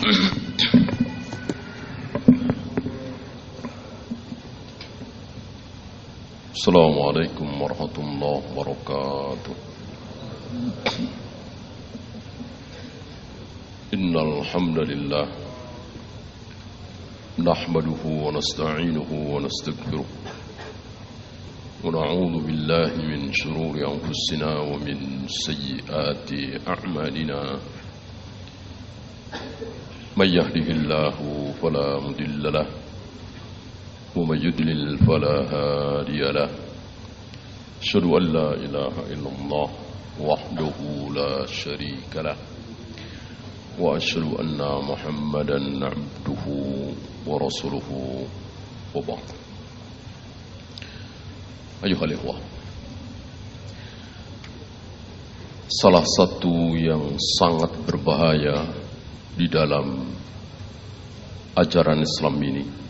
Assalamualaikum warahmatullahi wabarakatuh. Innal hamdalillah nahmaduhu wa nasta'inuhu wa nastaghfiruh wa na'udzu billahi min shururi anfusina wa min sayyiati a'malina. May yahdihillahu fala mudilla lahu ومن يضلل فلا هادي له أشهد أن لا إله إلا الله وحده لا شريك له وأشهد أن محمدا عبده ورسوله وبعد. أيها الإخوة, salah satu yang sangat berbahaya di dalam ajaran Islam ini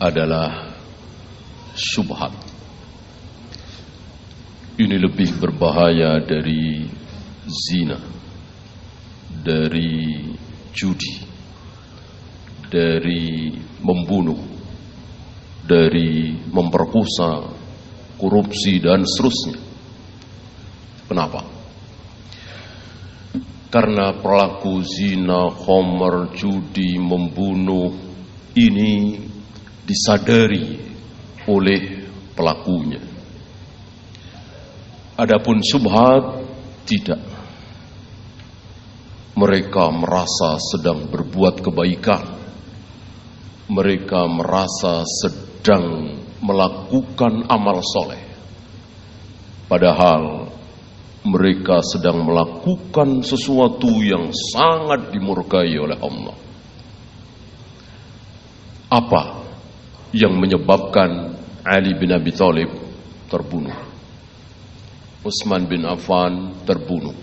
adalah syubhat. Ini lebih berbahaya dari zina, dari judi, dari membunuh, dari memperkosa, korupsi dan seterusnya. Kenapa? Karena pelaku zina, khamr, judi, membunuh ini disadari oleh pelakunya. Adapun syubhat tidak. Mereka merasa sedang berbuat kebaikan. Mereka merasa sedang melakukan amal soleh. Padahal mereka sedang melakukan sesuatu yang sangat dimurkai oleh Allah. Apa yang menyebabkan Ali bin Abi Thalib terbunuh, Utsman bin Affan terbunuh?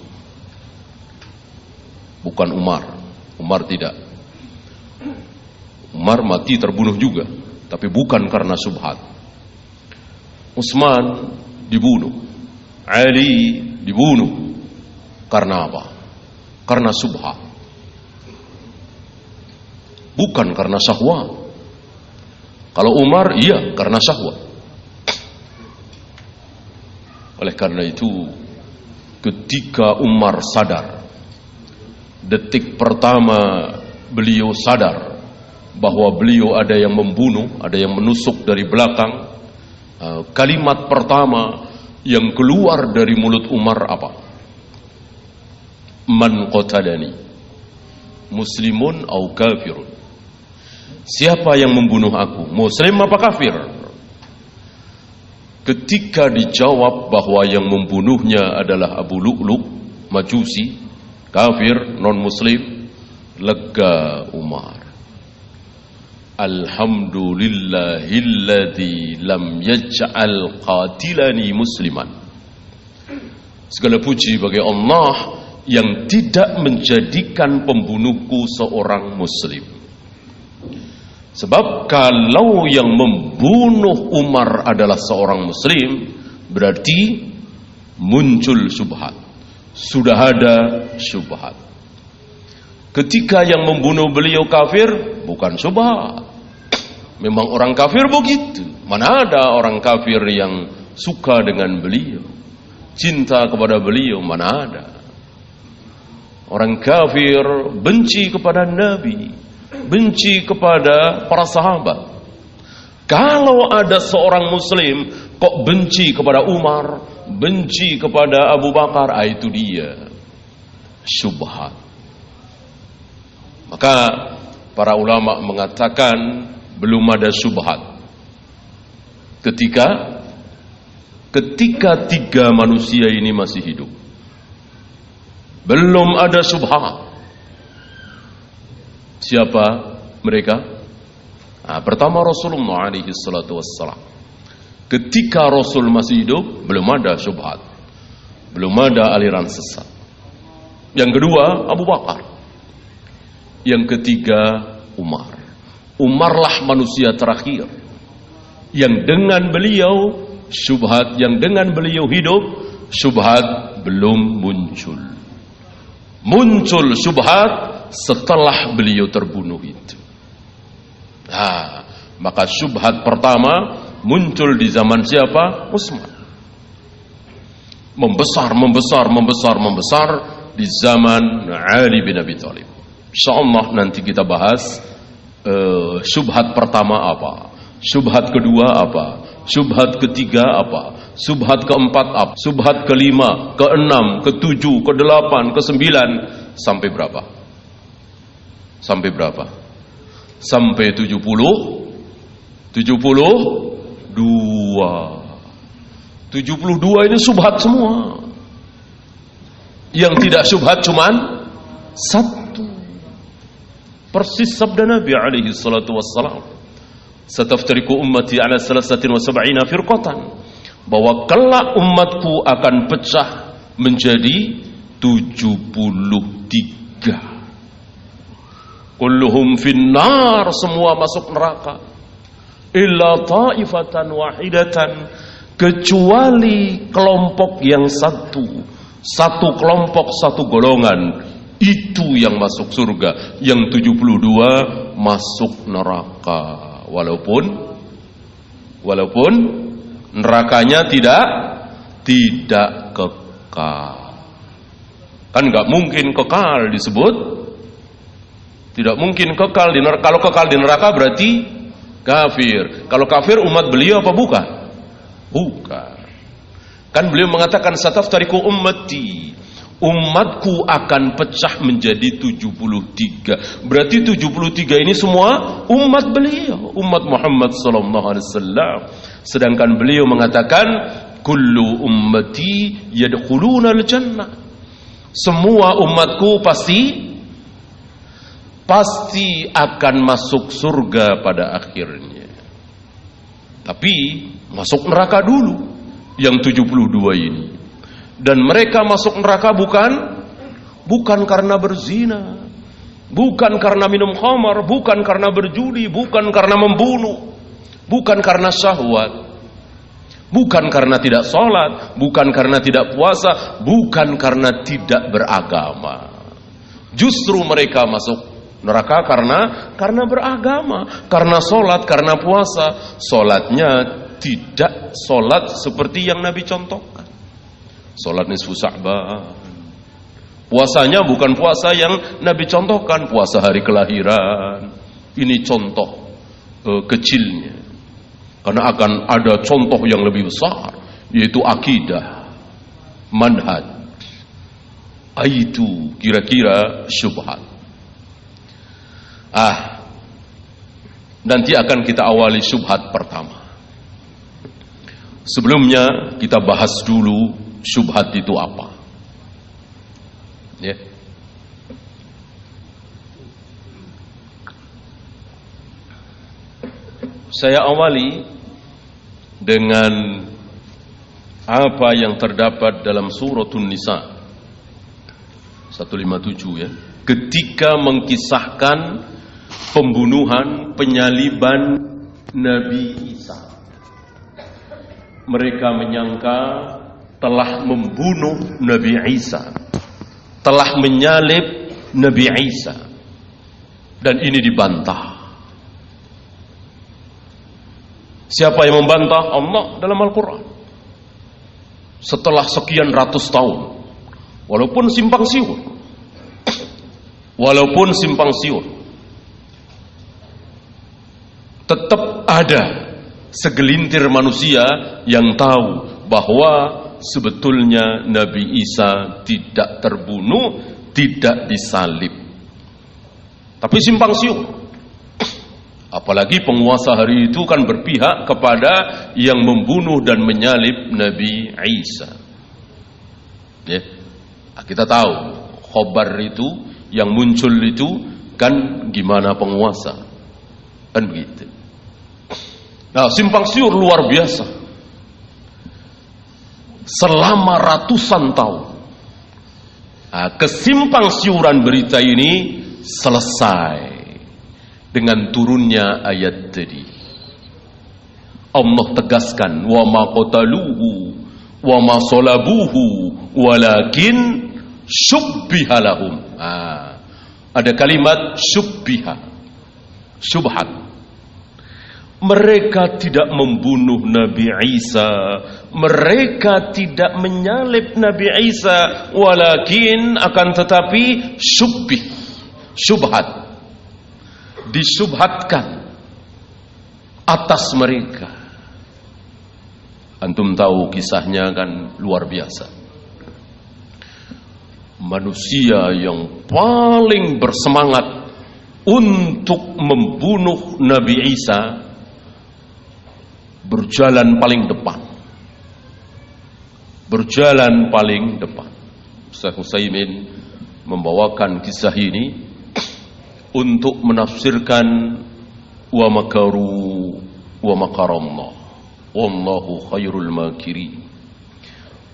Bukan Umar. Umar tidak. Umar mati terbunuh juga, tapi bukan karena syubhat. Utsman dibunuh, Ali dibunuh. Karena apa? Karena syubhat. Bukan karena syahwat. Kalau Umar, iya, karena syahwat. Oleh karena itu, ketika Umar sadar, detik pertama beliau sadar bahwa beliau ada yang membunuh, ada yang menusuk dari belakang, kalimat pertama yang keluar dari mulut Umar apa? Man qatalani muslimun au kafirun. Siapa yang membunuh aku, muslim apa kafir? Ketika dijawab bahwa yang membunuhnya adalah Abu Lu'lu', Majusi, kafir, non-muslim, lega Umar. Alhamdulillahilladzi lam yaj'al qatilani musliman. Segala puji bagi Allah yang tidak menjadikan pembunuhku seorang muslim. Sebab kalau yang membunuh Umar adalah seorang muslim, berarti muncul syubhat. Sudah ada syubhat. Ketika yang membunuh beliau kafir, bukan syubhat. Memang orang kafir begitu. Mana ada orang kafir yang suka dengan beliau, cinta kepada beliau, mana ada. Orang kafir benci kepada Nabi, benci kepada para sahabat. Kalau ada seorang muslim kok benci kepada Umar, benci kepada Abu Bakar, itu dia syubhat. Maka para ulama mengatakan belum ada syubhat ketika tiga manusia ini masih hidup. Belum ada syubhat. Siapa mereka? Pertama Rasulullah alaihi salatu wassalam. Ketika Rasul masih hidup, belum ada syubhat, belum ada aliran sesat. Yang kedua Abu Bakar. Yang ketiga Umar. Umarlah manusia terakhir yang dengan beliau syubhat, yang dengan beliau hidup syubhat belum muncul. Muncul syubhat setelah beliau terbunuh itu. Maka syubhat pertama muncul di zaman siapa? Utsman. Membesar di zaman Ali bin Abi Thalib. Insyaallah nanti kita bahas syubhat pertama apa, syubhat kedua apa, syubhat ketiga apa, syubhat keempat apa, syubhat kelima, keenam, ketujuh, kedelapan, kesembilan, sampai berapa? Sampai berapa? Sampai 72. 72 ini syubhat semua. Yang tidak syubhat cuman satu. Persis sabda Nabi alaihi salatu wassalam, "Sataftariqu ummati ala 73 firqatan." Bahwa kelak umatku akan pecah menjadi 73. Kulluhum finnar, semua masuk neraka. Illa ta'ifatan wahidatan, kecuali kelompok yang satu kelompok, satu golongan, itu yang masuk surga. Yang 72 masuk neraka. Walaupun nerakanya tidak kekal. Kan nggak mungkin kekal disebut. Tidak mungkin kekal di neraka. Kalau kekal di neraka berarti kafir. Kalau kafir umat beliau apa bukan? Bukan. Kan beliau mengatakan sataftariqu ummati, umatku akan pecah menjadi 73. Berarti 73 ini semua umat beliau, umat Muhammad sallallahu alaihi wasallam. Sedangkan beliau mengatakan kullu ummati yadkhuluna al-jannah. Semua umatku pasti akan masuk surga pada akhirnya. Tapi masuk neraka dulu yang 72 ini. Dan mereka masuk neraka bukan karena berzina, bukan karena minum khamar, bukan karena berjudi, bukan karena membunuh, bukan karena syahwat, bukan karena tidak sholat, bukan karena tidak puasa, bukan karena tidak beragama. Justru mereka masuk neraka karena beragama, karena sholat, karena puasa. Sholatnya tidak sholat seperti yang Nabi contohkan. Sholat nisfu Sya'ban. Puasanya bukan puasa yang Nabi contohkan, puasa hari kelahiran. Ini contoh kecilnya. Karena akan ada contoh yang lebih besar, yaitu akidah, manhaj. Itu kira-kira syubhat. Nanti akan kita awali syubhat pertama. Sebelumnya kita bahas dulu syubhat itu apa. Ya. Saya awali dengan apa yang terdapat dalam Suratun Nisa 157 ya. Ketika mengkisahkan pembunuhan, penyaliban Nabi Isa. Mereka menyangka telah membunuh Nabi Isa, telah menyalib Nabi Isa, dan ini dibantah. Siapa yang membantah? Allah dalam Al-Quran. Setelah sekian ratus tahun, walaupun simpang siur, tetap ada segelintir manusia yang tahu bahwa sebetulnya Nabi Isa tidak terbunuh, tidak disalib. Tapi simpang siur. Apalagi penguasa hari itu kan berpihak kepada yang membunuh dan menyalib Nabi Isa. Ya. Kita tahu khobar itu yang muncul itu kan gimana penguasa. Kan begitu. Nah, simpang siur luar biasa. Selama ratusan tahun. Nah, kesimpang siuran berita ini selesai dengan turunnya ayat tadi. Allah tegaskan, wa ma qataluhu wa ma salabuhu walakin syubbiha lahum. ada kalimat syubbiha, syubhat. Mereka tidak membunuh Nabi Isa, mereka tidak menyalib Nabi Isa, walakin akan tetapi syubbih, syubhat, disubhatkan atas mereka. Antum tahu kisahnya kan luar biasa. Manusia yang paling bersemangat untuk membunuh Nabi Isa berjalan paling depan. Berjalan paling depan. Ustaz Utsaimin membawakan kisah ini untuk menafsirkan wa makaru wa makarallah wallahu khairul makirin.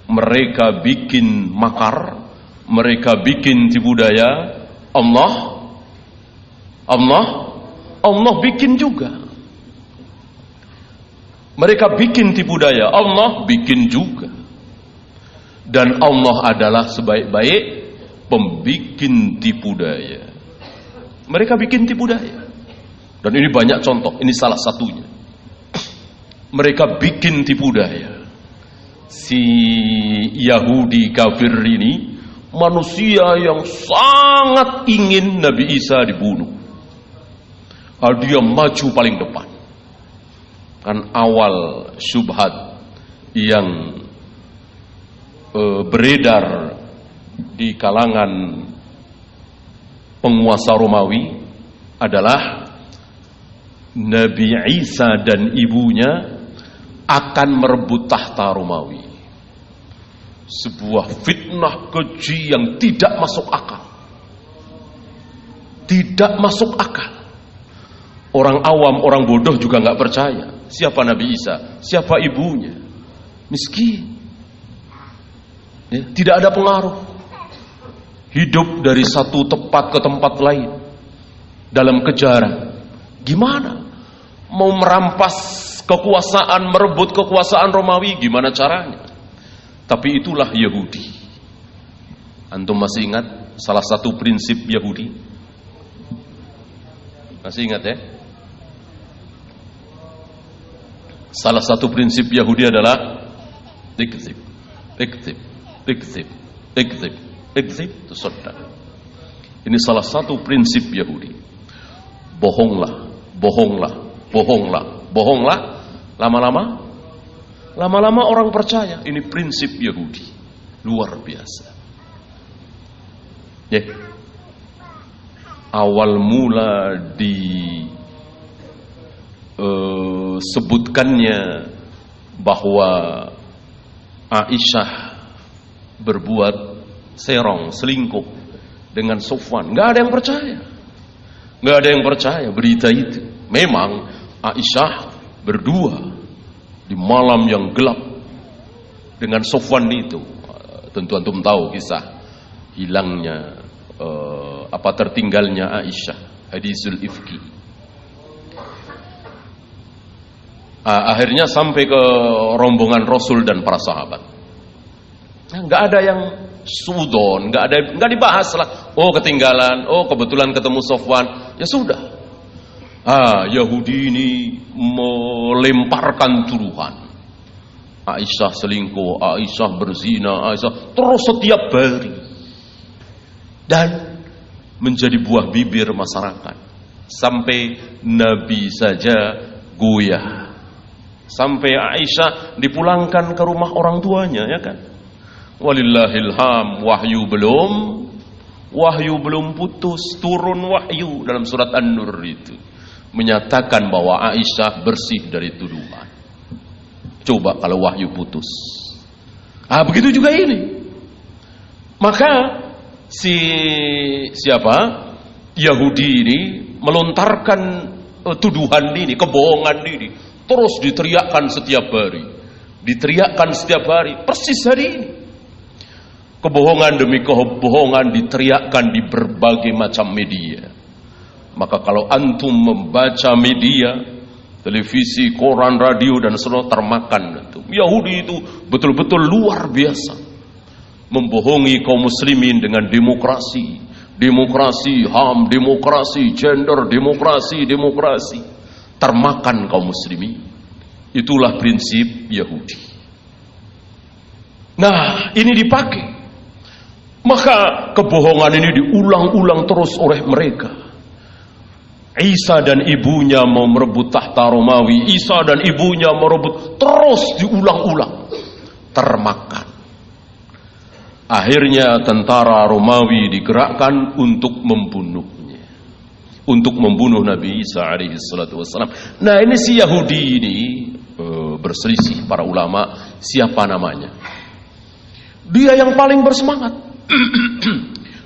Mereka bikin makar, mereka bikin tipu daya, Allah bikin juga. Mereka bikin tipu daya, Allah bikin juga. Dan Allah adalah sebaik-baik pembikin tipu daya. Mereka bikin tipu daya. Dan ini banyak contoh, ini salah satunya. Mereka bikin tipu daya. Si Yahudi kafir ini manusia yang sangat ingin Nabi Isa dibunuh. Dia maju paling depan. Kan awal syubhat yang beredar di kalangan penguasa Romawi adalah Nabi Isa dan ibunya akan merebut tahta Romawi. Sebuah fitnah keji yang tidak masuk akal. Tidak masuk akal. Orang awam, orang bodoh juga nggak percaya. Siapa Nabi Isa? Siapa ibunya? Miskin. Ya, tidak ada pengaruh. Hidup dari satu tempat ke tempat lain dalam kejaran. Gimana? Mau merampas kekuasaan, merebut kekuasaan Romawi, gimana caranya? Tapi itulah Yahudi. Antum masih ingat salah satu prinsip Yahudi? Masih ingat ya? Salah satu prinsip Yahudi adalah ikdzib, ikdzib, ikdzib, ikdzib, ikdzib, tusaddaq. Ini salah satu prinsip Yahudi. Bohonglah, bohonglah, bohonglah, bohonglah. Lama-lama orang percaya. Ini prinsip Yahudi. Luar biasa. Ya. Awal mula sebutkannya bahwa Aisyah berbuat serong, selingkuh dengan Sofwan. Nggak ada yang percaya. Nggak ada yang percaya berita itu. Memang Aisyah berdua di malam yang gelap dengan Sofwan itu. Tentu antum tahu kisah hilangnya tertinggalnya Aisyah, hadisul ifki. Akhirnya sampai ke rombongan Rasul dan para sahabat. Nggak ada yang sudon, nggak dibahas lah. Oh ketinggalan, oh kebetulan ketemu Sofwan, ya sudah. Yahudi ini melemparkan tuduhan. Aisyah selingkuh, Aisyah berzina, Aisyah terus setiap hari. Dan menjadi buah bibir masyarakat. Sampai Nabi saja goyah. Sampai Aisyah dipulangkan ke rumah orang tuanya, ya kan? Walillahilham, wahyu belum putus, turun wahyu dalam surat An-Nur itu menyatakan bahwa Aisyah bersih dari tuduhan. Coba kalau wahyu putus. Begitu juga ini. Maka Yahudi ini melontarkan tuduhan ini, kebohongan ini, terus diteriakkan setiap hari. Persis hari ini. Kebohongan demi kebohongan diteriakkan di berbagai macam media. Maka kalau antum membaca media, televisi, koran, radio dan seluruh termakan itu. Yahudi itu betul-betul luar biasa. Membohongi kaum muslimin dengan demokrasi, Demokrasi, HAM, demokrasi, gender, demokrasi, termakan kaum muslimin. Itulah prinsip Yahudi. Nah, ini dipakai. Maka kebohongan ini diulang-ulang terus oleh mereka. Isa dan ibunya mau merebut tahta Romawi, Isa dan ibunya merebut, terus diulang-ulang. Termakan. Akhirnya tentara Romawi digerakkan untuk membunuhnya, untuk membunuh Nabi Isa alaihi salatu wassalam. Nah, ini si Yahudi ini berselisih para ulama siapa namanya. Dia yang paling bersemangat.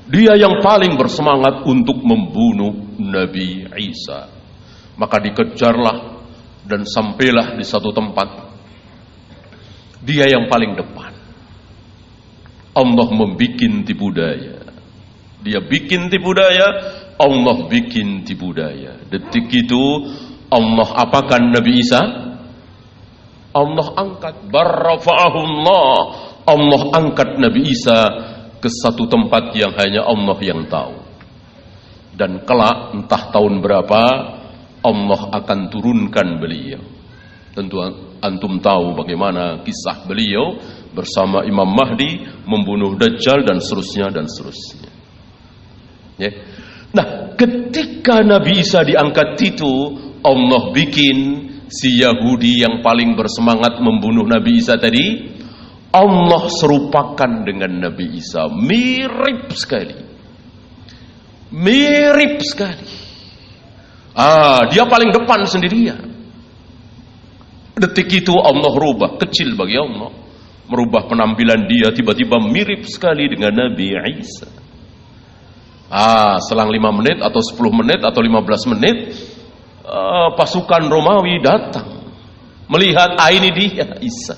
Dia yang paling bersemangat untuk membunuh Nabi Isa. Maka dikejarlah dan sampailah di satu tempat. Dia yang paling depan. Allah membikin tipu daya. Dia bikin tipu daya, Allah bikin tipu daya. Detik itu Allah apakan Nabi Isa? Allah angkat. Barrafa'ahullah. Allah angkat Nabi Isa ke satu tempat yang hanya Allah yang tahu. Dan kelak entah tahun berapa Allah akan turunkan beliau. Tentu antum tahu bagaimana kisah beliau bersama Imam Mahdi membunuh Dajjal dan seterusnya dan seterusnya. Ya. Nah, ketika Nabi Isa diangkat itu, Allah bikin si Yahudi yang paling bersemangat membunuh Nabi Isa tadi, Allah serupakan dengan Nabi Isa. Mirip sekali. Mirip sekali. Dia paling depan sendirian. Detik itu Allah rubah, kecil bagi Allah. Merubah penampilan dia, tiba-tiba mirip sekali dengan Nabi Isa. Selang 5 menit atau 10 menit atau 15 menit, pasukan Romawi datang. Melihat, ini dia Isa.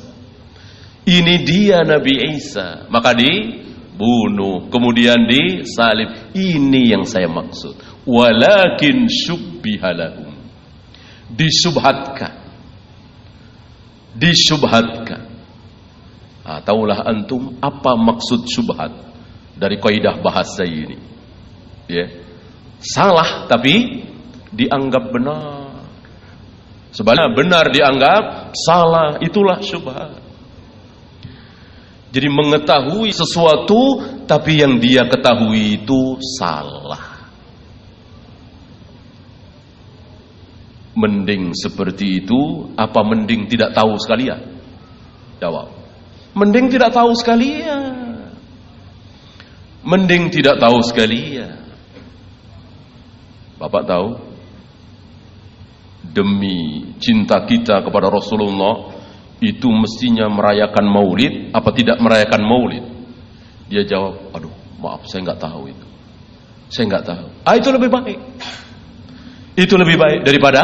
Ini dia Nabi Isa. Maka dibunuh, kemudian disalib. Ini yang saya maksud. Walakin syubbihalahum. Disubhatkan. Taulah antum apa maksud syubhat dari kaidah bahasa ini? Ya. Salah tapi dianggap benar. Sebaliknya benar dianggap salah, itulah syubhat. Jadi mengetahui sesuatu tapi yang dia ketahui itu salah. Mending seperti itu apa mending tidak tahu sekalian? Jawab. Mending tidak tahu sekalian. Mending tidak tahu sekalian. Bapak tahu? Demi cinta kita kepada Rasulullah, itu mestinya merayakan maulid apa tidak merayakan maulid? Dia jawab, aduh maaf saya nggak tahu itu. Saya nggak tahu. Itu lebih baik. Itu lebih baik daripada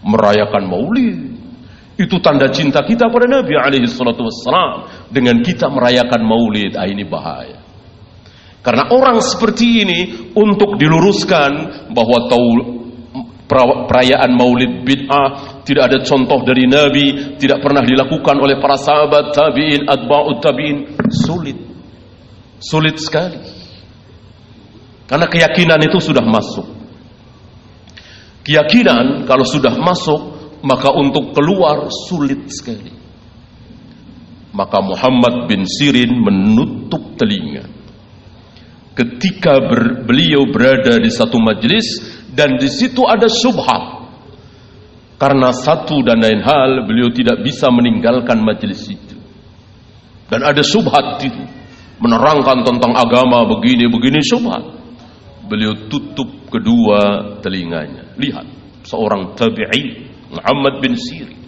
merayakan maulid. Itu tanda cinta kita pada Nabi alaihi salatu wassalam. Dengan kita merayakan maulid, ini bahaya. Karena orang seperti ini untuk diluruskan bahwa perayaan maulid bid'ah, tidak ada contoh dari Nabi, tidak pernah dilakukan oleh para sahabat, tabi'in, atba'ut tabi'in, sulit sekali. Karena keyakinan itu sudah masuk. Keyakinan kalau sudah masuk, maka untuk keluar sulit sekali. Maka Muhammad bin Sirin menutup telinga ketika beliau berada di satu majelis dan di situ ada syubhat. Karena satu dan lain hal beliau tidak bisa meninggalkan majelis itu. Dan ada syubhat itu, menerangkan tentang agama begini syubhat. Beliau tutup kedua telinganya. Lihat, seorang tabi'i Muhammad bin Sirin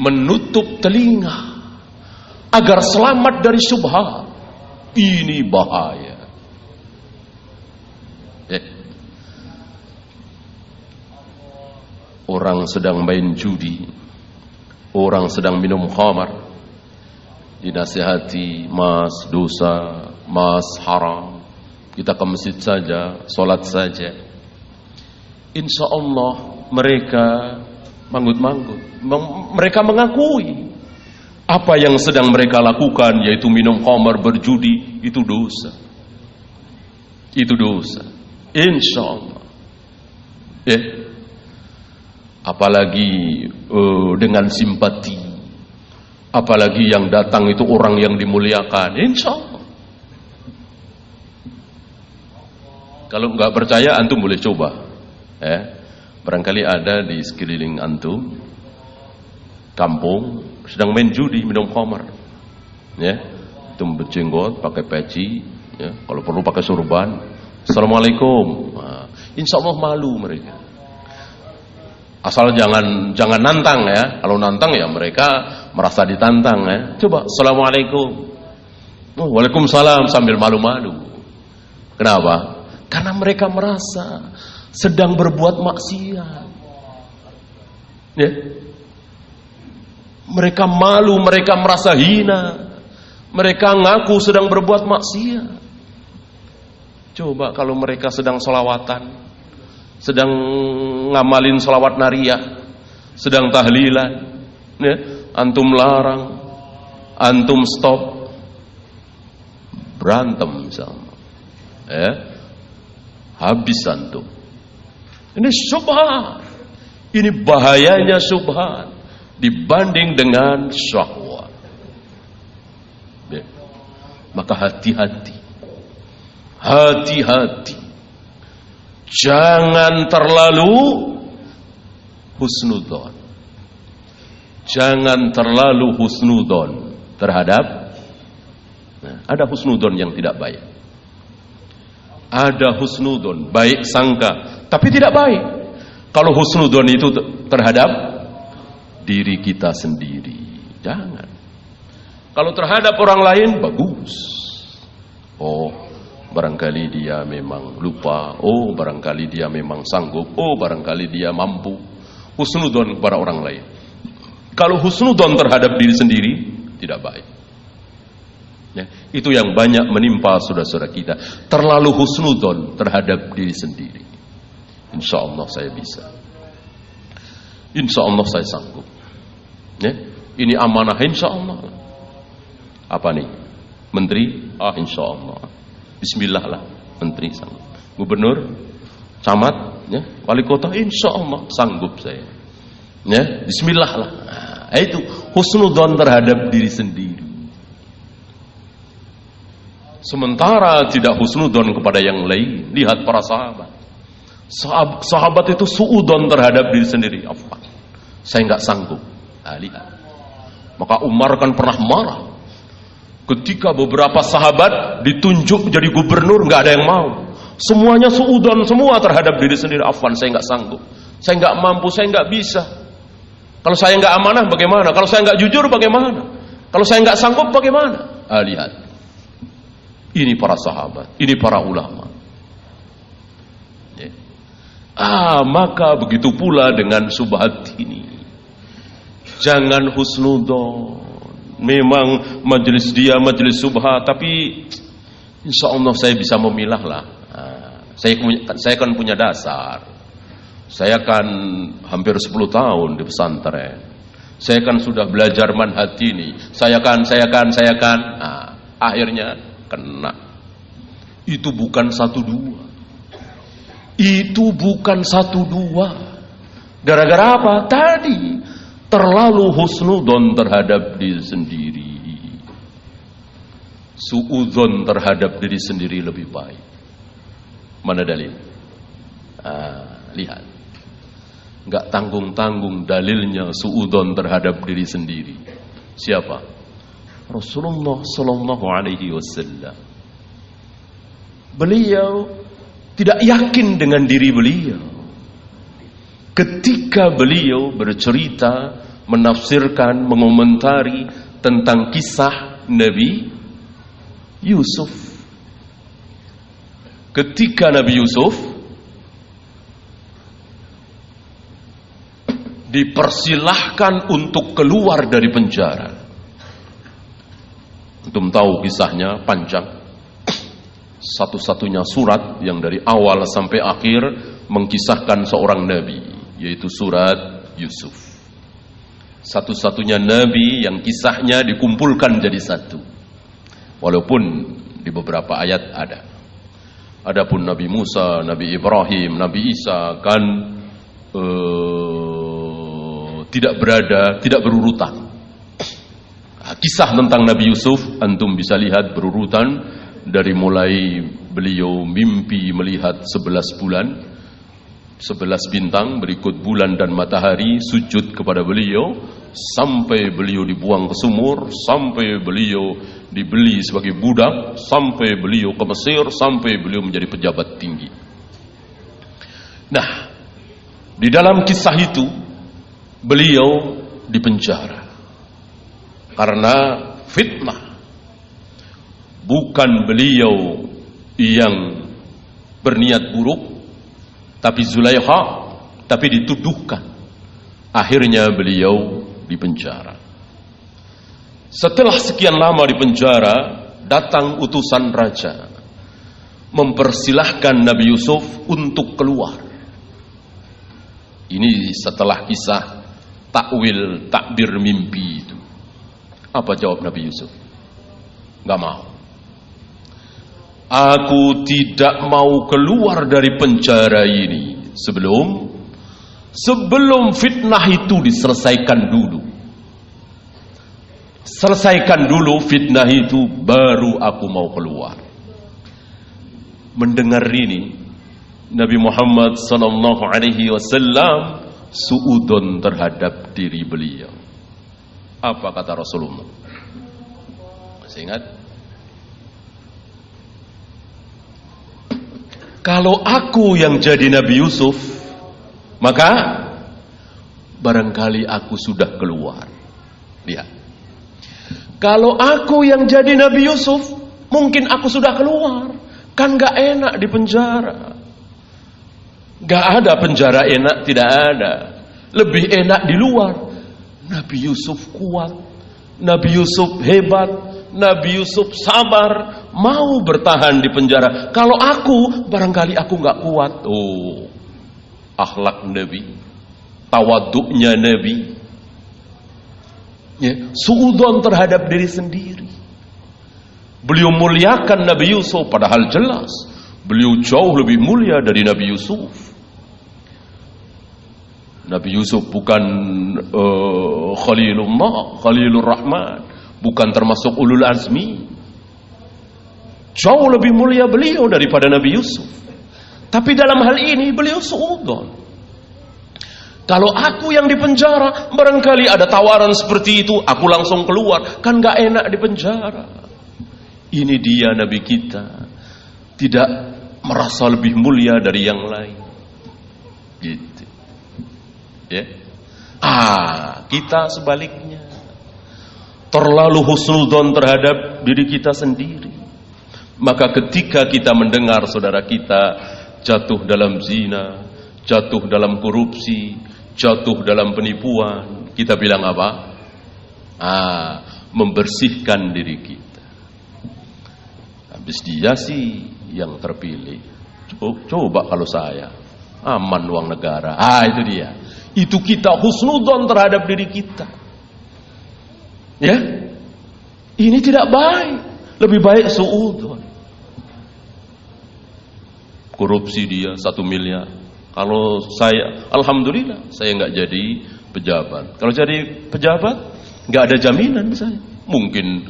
menutup telinga agar selamat dari syubhat. Ini bahaya. Orang sedang main judi, orang sedang minum khamar, dinasihati, mas dosa, mas haram, kita ke masjid saja, sholat saja. Insya Allah mereka manggut-manggut, mereka mengakui apa yang sedang mereka lakukan, yaitu minum khamar, berjudi, itu dosa. Itu dosa. Insya Allah. Ya. Apalagi dengan simpati. Apalagi yang datang itu orang yang dimuliakan. Insya Allah. Kalau nggak percaya, antum boleh coba. Ya. Barangkali ada di sekeliling antum kampung sedang main judi, minum khamar. Ya. Antum berjenggot, pakai peci, ya. Kalau perlu pakai surban. Assalamualaikum. Nah, insya Allah malu mereka. Asal jangan nantang ya. Kalau nantang ya mereka merasa ditantang ya. Coba Assalamualaikum. Oh, Waalaikumsalam sambil malu-malu. Kenapa? Karena mereka merasa sedang berbuat maksiat. Ya. Mereka malu, mereka merasa hina. Mereka ngaku sedang berbuat maksiat. Coba kalau mereka sedang sholawatan, sedang ngamalin sholawat nariyah, sedang tahlilan, ya, antum larang, antum stop, berantem misalnya, ya, habis antum. Ini syubhat, ini bahayanya syubhat dibanding dengan syahwat. Ya. Maka hati-hati. Hati-hati. Jangan terlalu husnudzon. Jangan terlalu husnudzon terhadap ada husnudzon yang tidak baik. Ada husnudzon, baik sangka, tapi tidak baik. Kalau husnudzon itu terhadap diri kita sendiri, jangan. Kalau terhadap orang lain bagus. Oh, barangkali dia memang lupa. Oh, barangkali dia memang sanggup. Oh, barangkali dia mampu. Husnudzon kepada orang lain. Kalau husnudzon terhadap diri sendiri, tidak baik. Ya, itu yang banyak menimpa saudara-saudara kita. Terlalu husnudzon terhadap diri sendiri. Insya Allah saya bisa. Insya Allah saya sanggup. Ya, ini amanah insya Allah. Apa nih? Menteri? Insya Allah. Bismillah lah, menteri sanggup. Gubernur, camat, ya, wali kota, insya Allah sanggup saya. Ya, Bismillah lah. Nah, itu husnudzon terhadap diri sendiri. Sementara tidak husnudzon kepada yang lain. Lihat para sahabat. Sahabat itu suudzon terhadap diri sendiri. Afwan, saya nggak sanggup. Nah, lihat. Maka Umar kan pernah marah. Ketika beberapa sahabat ditunjuk jadi gubernur, nggak ada yang mau. Semuanya suudzon semua terhadap diri sendiri. Afwan, saya nggak sanggup, saya nggak mampu, saya nggak bisa. Kalau saya nggak amanah bagaimana? Kalau saya nggak jujur bagaimana? Kalau saya nggak sanggup bagaimana? Lihat, ini para sahabat, ini para ulama. Ya. Maka begitu pula dengan subhat ini. Jangan husnudzon. Memang majelis dia majelis subhat, tapi insya Allah saya bisa memilah lah. Saya kan punya dasar. Saya kan hampir 10 tahun di pesantren. Saya kan sudah belajar manhaj ini. Saya kan. Akhirnya kena. Itu bukan 1-2. Itu bukan 1-2. Gara-gara apa? Tadi terlalu husnudzon terhadap diri sendiri. Suudzon terhadap diri sendiri lebih baik. Mana dalil? Lihat. Enggak tanggung-tanggung dalilnya suudzon terhadap diri sendiri. Siapa? Rasulullah sallallahu alaihi wasallam. Beliau tidak yakin dengan diri beliau. Ketika beliau bercerita, menafsirkan, mengomentari tentang kisah Nabi Yusuf. Ketika Nabi Yusuf dipersilahkan untuk keluar dari penjara. Antum tahu kisahnya panjang. Satu-satunya surat yang dari awal sampai akhir mengkisahkan seorang nabi, yaitu surat Yusuf. Satu-satunya nabi yang kisahnya dikumpulkan jadi satu. Walaupun di beberapa ayat ada. Adapun Nabi Musa, Nabi Ibrahim, Nabi Isa kan tidak berurutan. Kisah tentang Nabi Yusuf antum bisa lihat berurutan dari mulai beliau mimpi melihat 11 bulan, 11 bintang, berikut bulan dan matahari sujud kepada beliau, sampai beliau dibuang ke sumur, sampai beliau dibeli sebagai budak, sampai beliau ke Mesir, sampai beliau menjadi pejabat tinggi. Nah, di dalam kisah itu beliau dipenjara karena fitnah. Bukan beliau yang berniat buruk, tapi Zulaikha, tapi dituduhkan. Akhirnya beliau dipenjara. Setelah sekian lama di penjara, datang utusan raja mempersilahkan Nabi Yusuf untuk keluar. Ini setelah kisah takwil takbir mimpi itu. Apa jawab Nabi Yusuf? Gak mau. Aku tidak mau keluar dari penjara ini sebelum fitnah itu diselesaikan dulu. Selesaikan dulu fitnah itu, baru aku mau keluar. Mendengar ini, Nabi Muhammad sallallahu alaihi wasallam suudon terhadap diri beliau. Apa kata Rasulullah? Masih ingat? Kalau aku yang jadi Nabi Yusuf, maka barangkali aku sudah keluar. Lihat. Kalau aku yang jadi Nabi Yusuf, mungkin aku sudah keluar. Kan gak enak di penjara. Gak ada penjara enak, tidak ada. Lebih enak di luar. Nabi Yusuf kuat, Nabi Yusuf hebat, Nabi Yusuf sabar, mau bertahan di penjara. Kalau aku, barangkali aku gak kuat. Oh, akhlak Nabi, tawaduknya Nabi, ya, suudon terhadap diri sendiri. Beliau muliakan Nabi Yusuf, padahal jelas beliau jauh lebih mulia dari Nabi Yusuf. Nabi Yusuf bukan Khalilullah, Khalilur Rahman, bukan termasuk ulul azmi. Jauh lebih mulia beliau daripada Nabi Yusuf. Tapi dalam hal ini beliau suudon. Kalau aku yang di penjara, barangkali ada tawaran seperti itu, aku langsung keluar. Kan gak enak di penjara. Ini dia Nabi kita, tidak merasa lebih mulia dari yang lain. Gitu. Ya. Kita sebaliknya. Terlalu husnudzon terhadap diri kita sendiri. Maka ketika kita mendengar saudara kita jatuh dalam zina, jatuh dalam korupsi, jatuh dalam penipuan, kita bilang apa? Membersihkan diri kita. Habis dia sih yang terpilih. Coba kalau saya, aman uang negara. Itu dia. Itu kita husnudzon terhadap diri kita. Ya, ini tidak baik. Lebih baik suudzon. Korupsi dia 1 miliar. Kalau saya, alhamdulillah, saya nggak jadi pejabat. Kalau jadi pejabat, nggak ada jaminan saya. Mungkin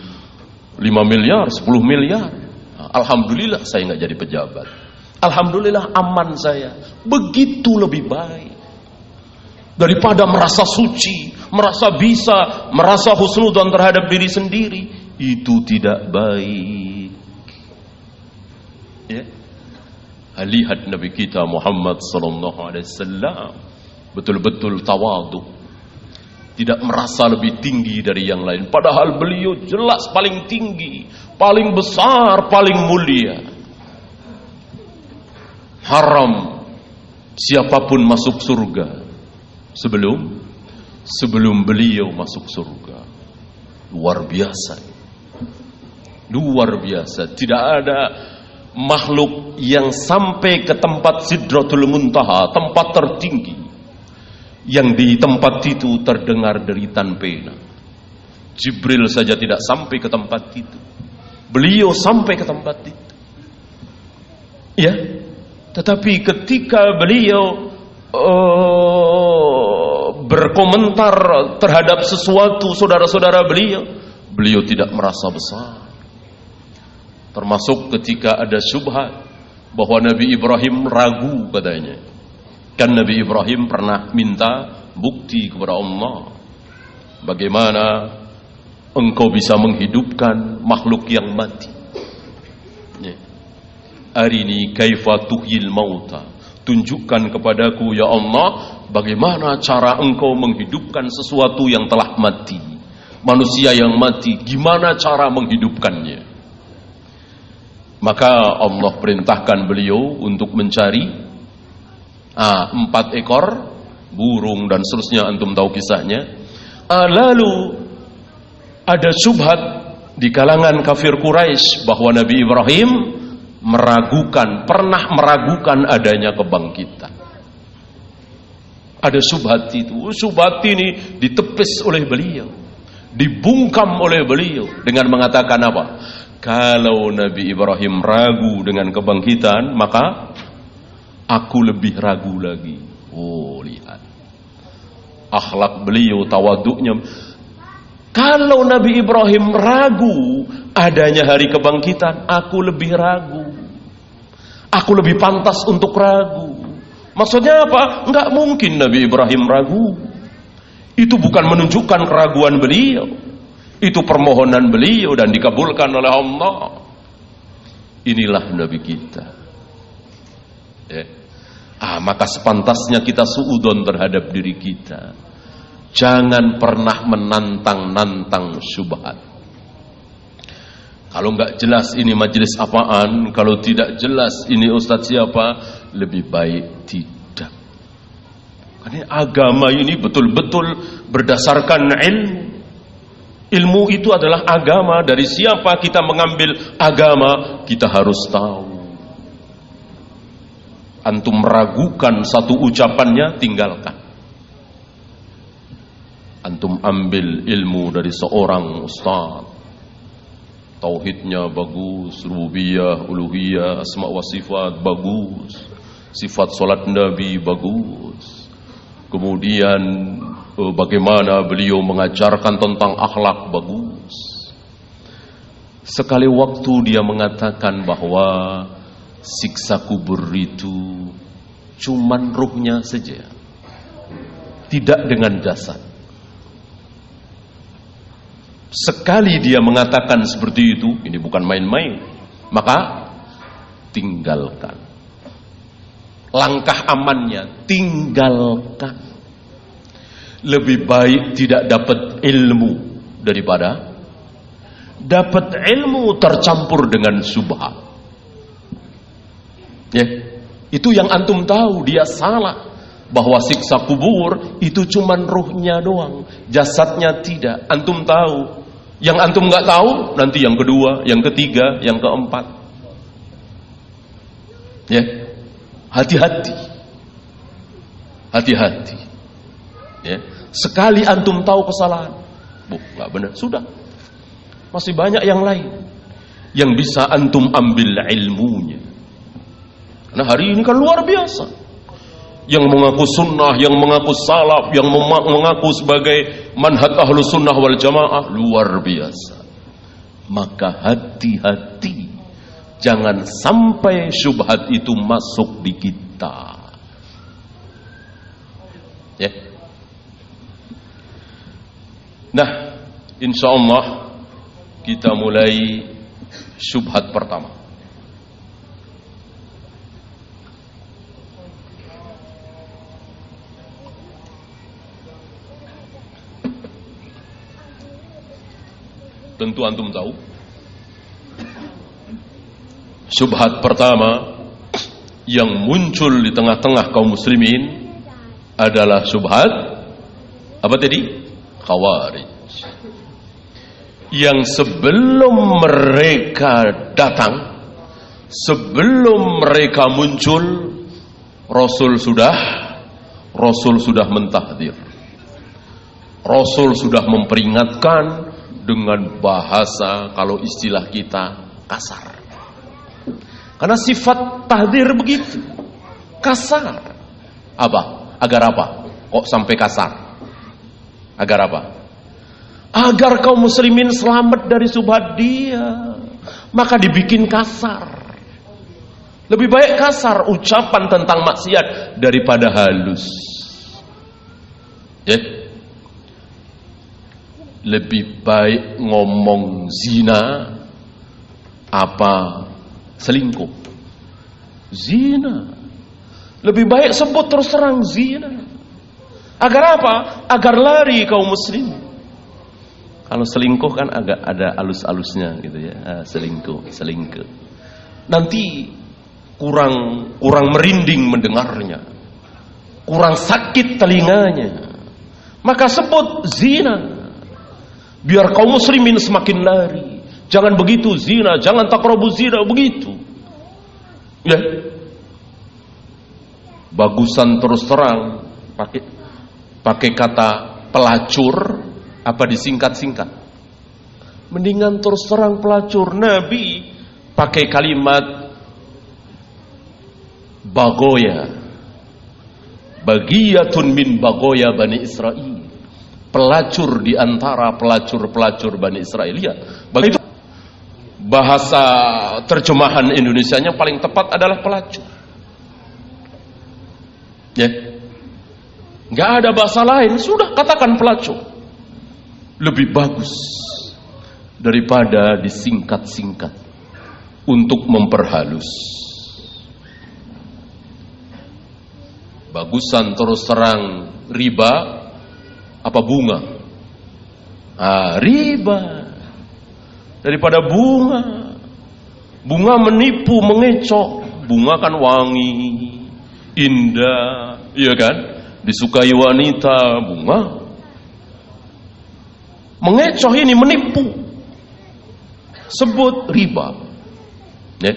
5 miliar, 10 miliar. Alhamdulillah, saya nggak jadi pejabat. Alhamdulillah, aman saya. Begitu lebih baik daripada merasa suci, merasa bisa, merasa husnudzon terhadap diri sendiri. Itu tidak baik. Ya. Lihat Nabi kita Muhammad sallallahu alaihi wasallam betul-betul tawadhu, tidak merasa lebih tinggi dari yang lain, padahal beliau jelas paling tinggi, paling besar, paling mulia. Haram siapapun masuk surga sebelum beliau masuk surga. Luar biasa. Luar biasa. Tidak ada makhluk yang sampai ke tempat Sidratul Muntaha, tempat tertinggi, yang di tempat itu terdengar deritan pena. Jibril saja tidak sampai ke tempat itu. Beliau sampai ke tempat itu. Ya, tetapi ketika beliau berkomentar terhadap sesuatu saudara-saudara beliau tidak merasa besar. Termasuk ketika ada syubhat bahwa Nabi Ibrahim ragu katanya. Kan Nabi Ibrahim pernah minta bukti kepada Allah. Bagaimana engkau bisa menghidupkan makhluk yang mati? Arini kaifa tuhyil mauta. Tunjukkan kepadaku ya Allah, bagaimana cara engkau menghidupkan sesuatu yang telah mati. Manusia yang mati, gimana cara menghidupkannya? Maka Allah perintahkan beliau untuk mencari 4 ekor burung dan seterusnya, antum tahu kisahnya. Lalu ada syubhat di kalangan kafir Quraisy bahwa Nabi Ibrahim pernah meragukan adanya kebangkitan. Ada syubhat itu. Syubhat ini ditepis oleh beliau, dibungkam oleh beliau dengan mengatakan apa? Kalau Nabi Ibrahim ragu dengan kebangkitan, maka aku lebih ragu lagi. Oh, lihat akhlak beliau, tawaduknya. Kalau Nabi Ibrahim ragu adanya hari kebangkitan, aku lebih ragu. Aku lebih pantas untuk ragu. Maksudnya apa? Enggak mungkin Nabi Ibrahim ragu. Itu bukan menunjukkan keraguan beliau. Itu permohonan beliau dan dikabulkan oleh Allah. Inilah Nabi kita. Maka sepantasnya kita suudon terhadap diri kita. Jangan pernah menantang-nantang syubhat. Kalau enggak jelas ini majelis apaan, kalau tidak jelas ini ustadz siapa, lebih baik tidak. Karena agama ini betul-betul berdasarkan ilmu. Ilmu itu adalah agama. Dari siapa kita mengambil agama, kita harus tahu. Antum meragukan satu ucapannya, tinggalkan. Antum ambil ilmu dari seorang ustaz, tauhidnya bagus, rububiyah, uluhiyah, asma wa sifat bagus, sifat salat Nabi bagus, kemudian bagaimana beliau mengajarkan tentang akhlak bagus. Sekali waktu dia mengatakan bahwa siksa kubur itu cuman ruhnya saja, tidak dengan jasad. Sekali dia mengatakan seperti itu, ini bukan main-main, maka tinggalkan. Langkah amannya, tinggalkan. Lebih baik tidak dapat ilmu daripada dapat ilmu tercampur dengan syubhat. Itu yang antum tahu, dia salah. Bahwa siksa kubur itu cuman ruhnya doang, jasadnya tidak. Antum tahu. Yang antum nggak tahu, nanti yang kedua, yang ketiga, yang keempat. Hati-hati. Hati-hati. Sekali antum tahu kesalahan, nggak benar, sudah. Masih banyak yang lain yang bisa antum ambil ilmunya. Karena hari ini kan luar biasa. Yang mengaku sunnah, yang mengaku salaf, yang mengaku sebagai manhaj ahlu sunnah wal jamaah, luar biasa. Maka hati-hati, jangan sampai syubhat itu masuk di kita. Nah, insya Allah kita mulai syubhat pertama. Tentu antum tahu, syubhat pertama yang muncul di tengah-tengah kaum muslimin adalah syubhat apa tadi? Khawarij. Yang sebelum mereka datang, sebelum mereka muncul, Rasul sudah mentahdir. Rasul sudah memperingatkan dengan bahasa, kalau istilah kita, kasar. Karena sifat tahdir begitu. Kasar. Apa? Agar apa? Kok sampai kasar? Agar apa? Agar kaum muslimin selamat dari subhat dia. Maka dibikin kasar. Lebih baik kasar ucapan tentang maksiat daripada halus. Ya. Lebih baik ngomong zina apa selingkuh. Zina. Lebih baik sebut terus terang zina. Agar apa? Agar lari kaum muslim. Kalau selingkuh kan agak ada alus-alusnya gitu ya. Selingkuh. Nanti kurang merinding mendengarnya. Kurang sakit telinganya. Maka sebut zina. Biar kaum muslimin semakin lari. Jangan begitu zina, jangan taqrabu zina, begitu. Ya. Bagusan terus terang pakai kata pelacur apa disingkat-singkat. Mendingan terus terang pelacur. Nabi pakai kalimat bagoya. Bagiyatun min bagoya Bani Israel. Pelacur di antara pelacur-pelacur Bani Israel. Lihat, begitu bahasa terjemahan Indonesianya paling tepat adalah pelacur. Ya, nggak ada bahasa lain. Sudah katakan pelacur. Lebih bagus daripada disingkat-singkat untuk memperhalus. Bagusan terus terang riba. Apa bunga? Riba daripada bunga. Bunga menipu, mengecoh. Bunga kan wangi, indah, iya kan? Disukai wanita, bunga. Mengecoh ini menipu. Sebut riba. Ya.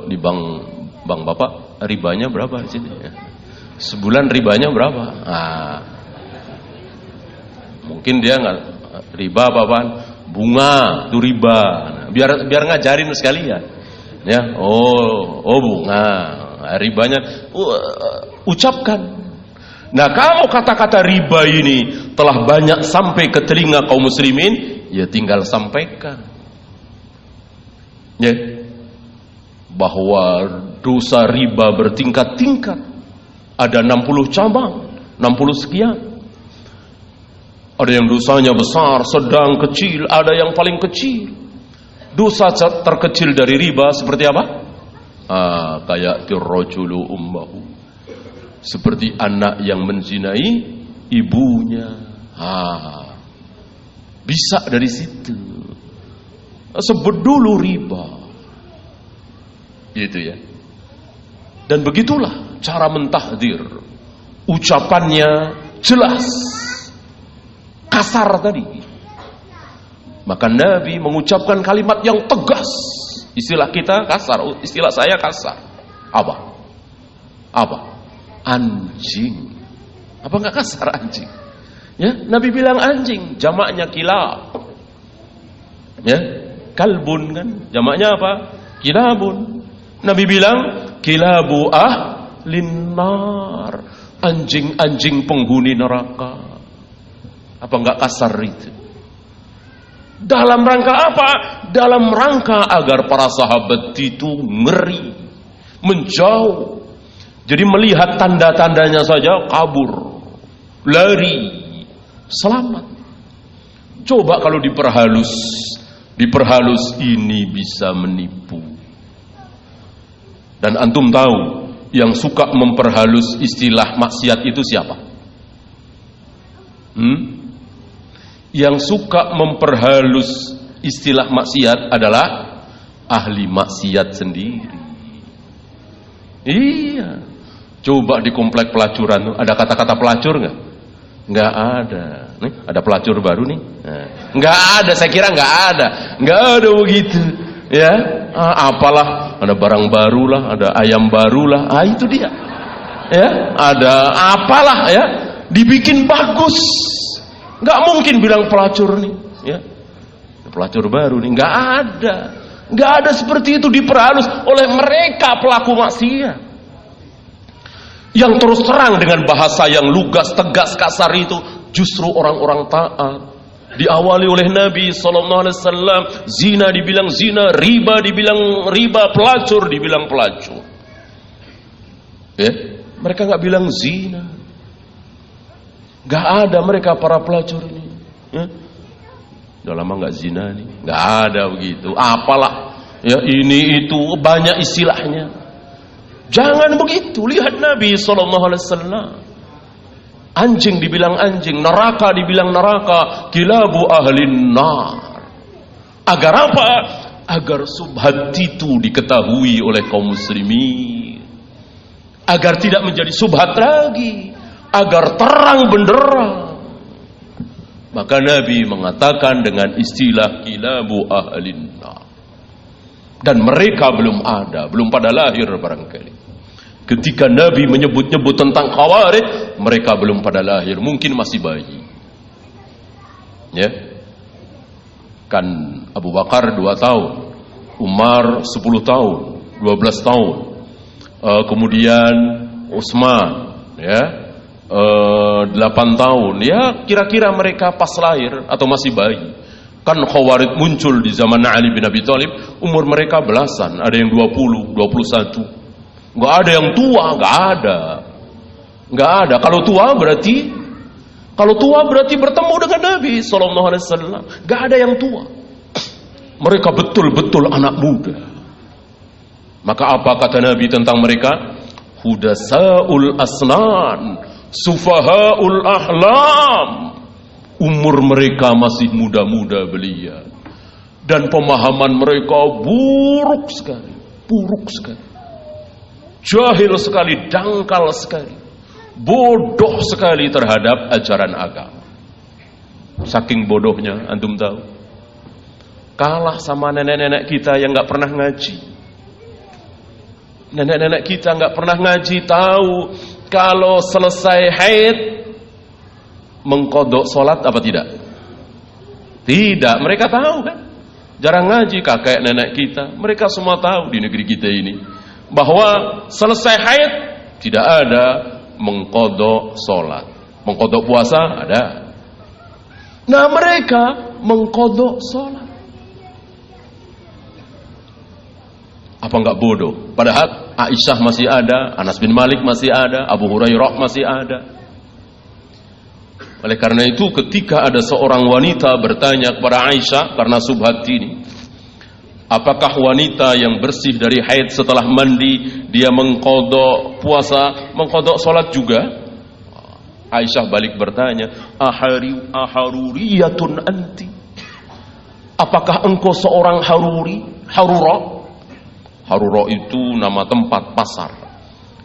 Di bank Bapak ribanya berapa di sini? Ya. Sebulan ribanya berapa? Mungkin dia nggak riba apa-apaan, bunga itu riba. Nah, biar ngajarin sekalian. Ya, bunga, ribanya ucapkan. Nah, kalau kata-kata riba ini telah banyak sampai ke telinga kaum muslimin, ya tinggal sampaikan. Ya, bahwa dosa riba bertingkat-tingkat. Ada 60 cabang, 60 sekian. Ada yang dosanya besar, sedang, kecil, ada yang paling kecil. Dosa terkecil dari riba seperti apa? Kayak tirrajulu ummahu. Seperti anak yang menzinai ibunya. Bisa dari situ. Sebut dulu riba. Gitu ya. Dan begitulah cara mentahdir. Ucapannya jelas, kasar tadi. Maka Nabi mengucapkan kalimat yang tegas. Istilah kita kasar, istilah saya kasar. Apa? Anjing. Apa enggak kasar anjing? Ya, Nabi bilang anjing, jamaknya kilab. Ya, kalbun kan, jamaknya apa? Kilabun. Nabi bilang kilabu linnar, anjing-anjing penghuni neraka. Apa enggak kasar itu? Dalam rangka apa? Dalam rangka agar para sahabat itu ngeri, menjauh. Jadi melihat tanda-tandanya saja kabur, lari, selamat. Coba kalau diperhalus ini bisa menipu. Dan antum tahu yang suka memperhalus istilah maksiat itu siapa? Yang suka memperhalus istilah maksiat adalah ahli maksiat sendiri. Iya. Coba di komplek pelacuran ada kata-kata pelacur nggak? Nggak ada. Nih, ada pelacur baru nih. Nggak ada, saya kira nggak ada. Nggak ada begitu. Ya, apalah, ada barang barulah, ada ayam barulah, itu dia. Ya, ada apalah ya, dibikin bagus. Nggak mungkin bilang pelacur nih, ya. Pelacur baru nih, nggak ada. Nggak ada seperti itu, diperhalus oleh mereka pelaku maksiat. Yang terus terang dengan bahasa yang lugas, tegas, kasar itu justru orang-orang taat. Diawali oleh Nabi SAW, zina dibilang zina, riba dibilang riba, pelacur dibilang pelacur. Mereka nggak bilang zina. Nggak ada mereka para pelacur ini. Udah lama nggak zina nih, nggak ada begitu. Apalah, ya ini itu banyak istilahnya. Jangan begitu. Lihat Nabi SAW. Anjing dibilang anjing, neraka dibilang neraka, kilabu ahlin nar. Agar apa? Agar subhat itu diketahui oleh kaum muslimin. Agar tidak menjadi subhat lagi, agar terang benderang. Maka Nabi mengatakan dengan istilah kilabu ahlin nar. Dan mereka belum ada, belum pada lahir barangkali. Ketika Nabi menyebut-nyebut tentang Khawarij, mereka belum pada lahir, mungkin masih bayi. Ya. Kan Abu Bakar 2 tahun, Umar 10 tahun, 12 tahun. Kemudian Utsman ya 8 tahun. Ya, kira-kira mereka pas lahir atau masih bayi. Kan Khawarij muncul di zaman Ali bin Abi Thalib, umur mereka belasan, ada yang 20, 21. Nggak ada yang tua, nggak ada. Kalau tua berarti bertemu dengan Nabi SAW. Nggak ada yang tua. Mereka betul-betul anak muda. Maka apa kata Nabi tentang mereka? Hudasaul asnan, sufahaul ahlam. Umur mereka masih muda-muda belia. Dan pemahaman mereka buruk sekali. Jahil sekali, dangkal sekali, bodoh sekali terhadap ajaran agama. Saking bodohnya, antum tahu, kalah sama nenek-nenek kita yang nggak pernah ngaji. Nenek-nenek kita nggak pernah ngaji, tahu kalau selesai haid mengkodok sholat apa tidak? Tidak, mereka tahu kan? Jarang ngaji kakek nenek kita, mereka semua tahu di negeri kita ini bahwa selesai haid tidak ada mengkodok sholat. Mengkodok puasa ada. Nah, mereka mengkodok sholat. Apa enggak bodoh? Padahal Aisyah masih ada, Anas bin Malik masih ada, Abu Hurairah masih ada. Oleh karena itu ketika ada seorang wanita bertanya kepada Aisyah karena subhat ini, apakah wanita yang bersih dari haid setelah mandi dia mengkodok puasa, mengkodok sholat juga? Aisyah balik bertanya, aharuriyatun anti? Apakah engkau seorang haruri? Harura itu nama tempat pasar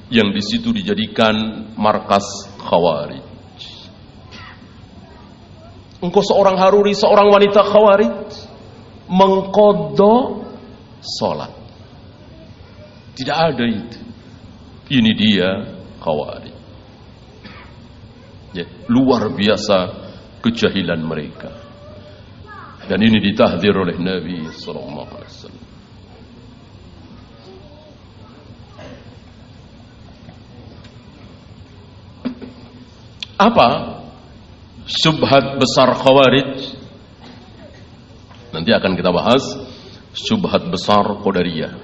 yang di situ dijadikan markas Khawarij. Engkau seorang haruri, seorang wanita Khawarij mengkodok sholat. Tidak ada itu. Ini dia Khawarij. Ya, luar biasa kejahilan mereka. Dan ini ditahdzir oleh Nabi sallallahu alaihi wasallam. Apa syubhat besar Khawarij? Nanti akan kita bahas. Syubhat besar Qadariyah,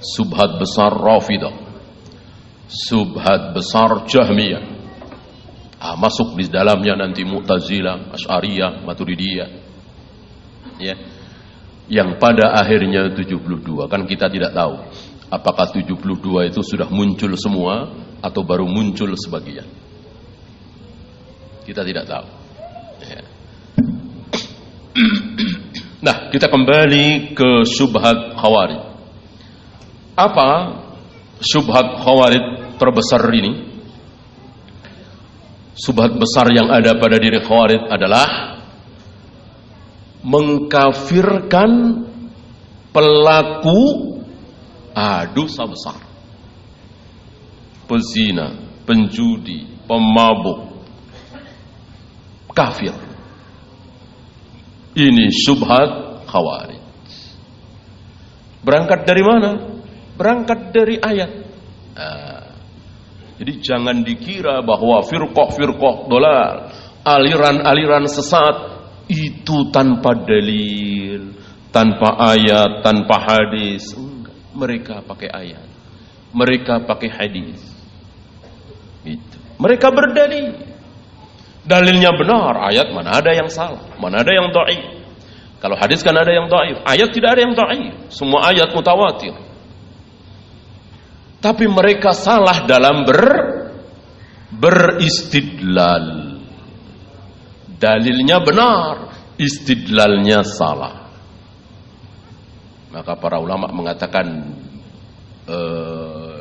syubhat besar Rafidah, syubhat besar Jahmiyah. Masuk di dalamnya nanti Mu'tazilah, Asy'ariyah, Maturidiyah. Ya. Yang pada akhirnya 72. Kan kita tidak tahu apakah 72 itu sudah muncul semua atau baru muncul sebagian. Kita tidak tahu. Ya. Nah, kita kembali ke syubhat Khawarij. Apa syubhat Khawarij terbesar ini? Syubhat besar yang ada pada diri Khawarij adalah mengkafirkan pelaku dosa besar. Pezina, penjudi, pemabuk, kafir. Ini syubhat Khawarij. Berangkat dari mana? Berangkat dari ayat. Jadi jangan dikira bahwa firqah dolal, aliran-aliran sesat itu tanpa dalil, tanpa ayat, tanpa hadis. Enggak. Mereka pakai ayat, mereka pakai hadis. Itu. Mereka berdalil. Dalilnya benar, ayat mana ada yang salah, mana ada yang dhaif. Kalau hadis kan ada yang dhaif, ayat tidak ada yang dhaif. Semua ayat mutawatir. Tapi mereka salah dalam beristidlal. Dalilnya benar, istidlalnya salah. Maka para ulama mengatakan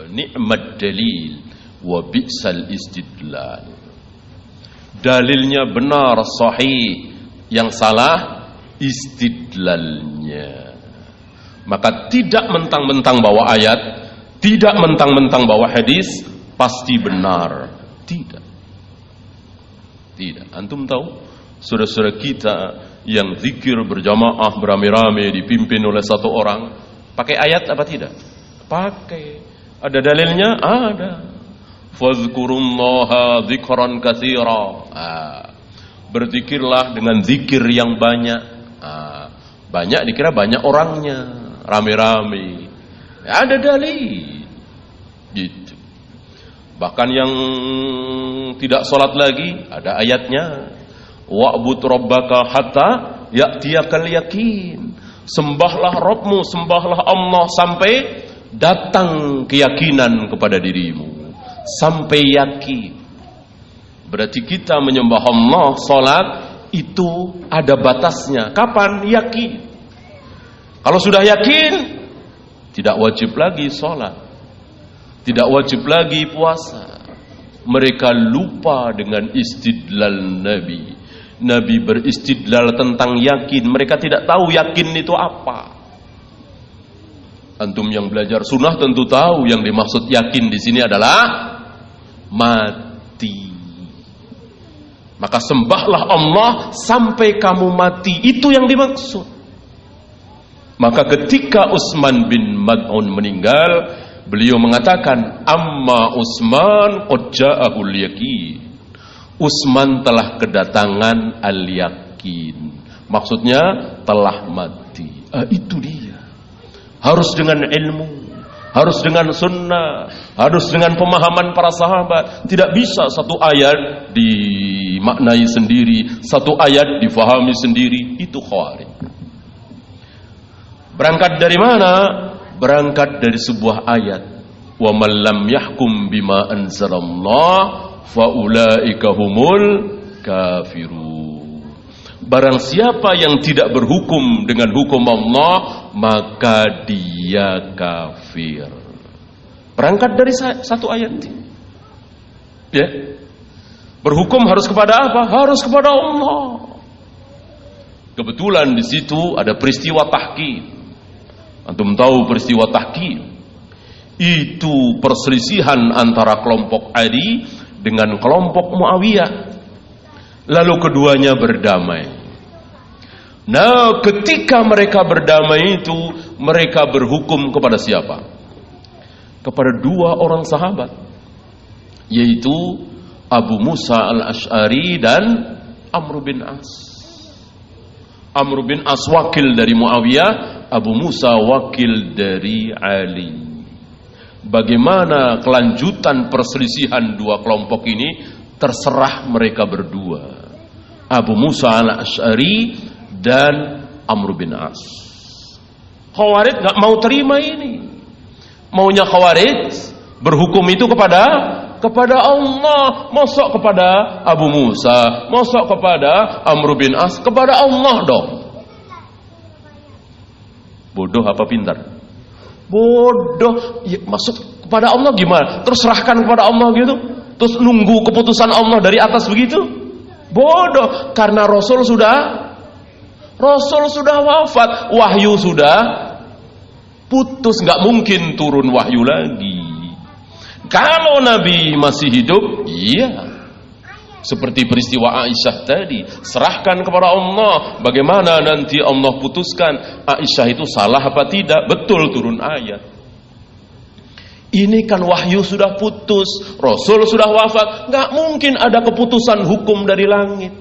ni'mat dalil wa bi'sal istidlal. Dalilnya benar, sahih, yang salah istidlalnya. Maka tidak mentang-mentang bawa ayat, tidak mentang-mentang bawa hadis pasti benar. Tidak. Antum tahu saudara-saudara kita yang zikir berjamaah beramai-ramai dipimpin oleh satu orang pakai ayat apa tidak? Pakai. Ada dalilnya? Ada. Fazkurullaha dzikran katsira. Berzikirlah dengan zikir yang banyak. Banyak dikira banyak orangnya, rame-rame. Ada dalil. Gitu. Bahkan yang tidak sholat lagi ada ayatnya. Wa'bud rabbaka hatta ya'tiyakal yakin. Sembahlah Rabbmu, sembahlah Allah sampai datang keyakinan kepada dirimu, sampai yakin. Berarti kita menyembah Allah, sholat itu ada batasnya. Kapan? Yakin. Kalau sudah yakin, tidak wajib lagi sholat, tidak wajib lagi puasa. Mereka lupa dengan istidlal Nabi. Nabi beristidlal tentang yakin. Mereka tidak tahu yakin itu apa. Antum yang belajar sunnah tentu tahu yang dimaksud yakin di sini adalah mati. Maka sembahlah Allah sampai kamu mati. Itu yang dimaksud. Maka ketika Utsman bin Mad'un meninggal, beliau mengatakan, amma Utsman qad ja'ahul yaqin. Utsman telah kedatangan al-yakin. Maksudnya telah mati. Itu dia. Harus dengan ilmu, harus dengan sunnah, harus dengan pemahaman para sahabat. Tidak bisa satu ayat dimaknai sendiri, satu ayat difahami sendiri. Itu khawarij. Berangkat dari mana? Berangkat dari sebuah ayat. Wa man lam yahkum bima anzalallah faulaika humul kafirun. Barang siapa yang tidak berhukum dengan hukum Allah, maka dia kafir. Berangkat dari satu ayat. Ya. Berhukum harus kepada apa? Harus kepada Allah. Kebetulan di situ ada peristiwa tahkim. Antum tahu peristiwa tahkim? Itu perselisihan antara kelompok Ali dengan kelompok Muawiyah. Lalu keduanya berdamai. Nah, ketika mereka berdamai itu, mereka berhukum kepada siapa? Kepada dua orang sahabat, yaitu Abu Musa al-Ash'ari dan Amr bin As. Amr bin As wakil dari Muawiyah, Abu Musa wakil dari Ali. Bagaimana kelanjutan perselisihan dua kelompok ini terserah mereka berdua, Abu Musa al-Ash'ari dan Amr bin As. Khawarij gak mau terima ini. Maunya Khawarij berhukum itu kepada Allah. Masuk kepada Abu Musa, masuk kepada Amr bin As, kepada Allah dong. Bodoh apa pintar? Bodoh. Ya, maksud kepada Allah gimana? Terus serahkan kepada Allah gitu? Terus nunggu keputusan Allah dari atas begitu? Bodoh. Karena Rasul sudah wafat, wahyu sudah putus, nggak mungkin turun wahyu lagi. Kalau Nabi masih hidup, iya, Seperti peristiwa Aisyah tadi, serahkan kepada Allah. Bagaimana nanti Allah putuskan Aisyah itu salah apa tidak? Betul turun ayat. Ini kan wahyu sudah putus, Rasul sudah wafat, nggak mungkin ada keputusan hukum dari langit.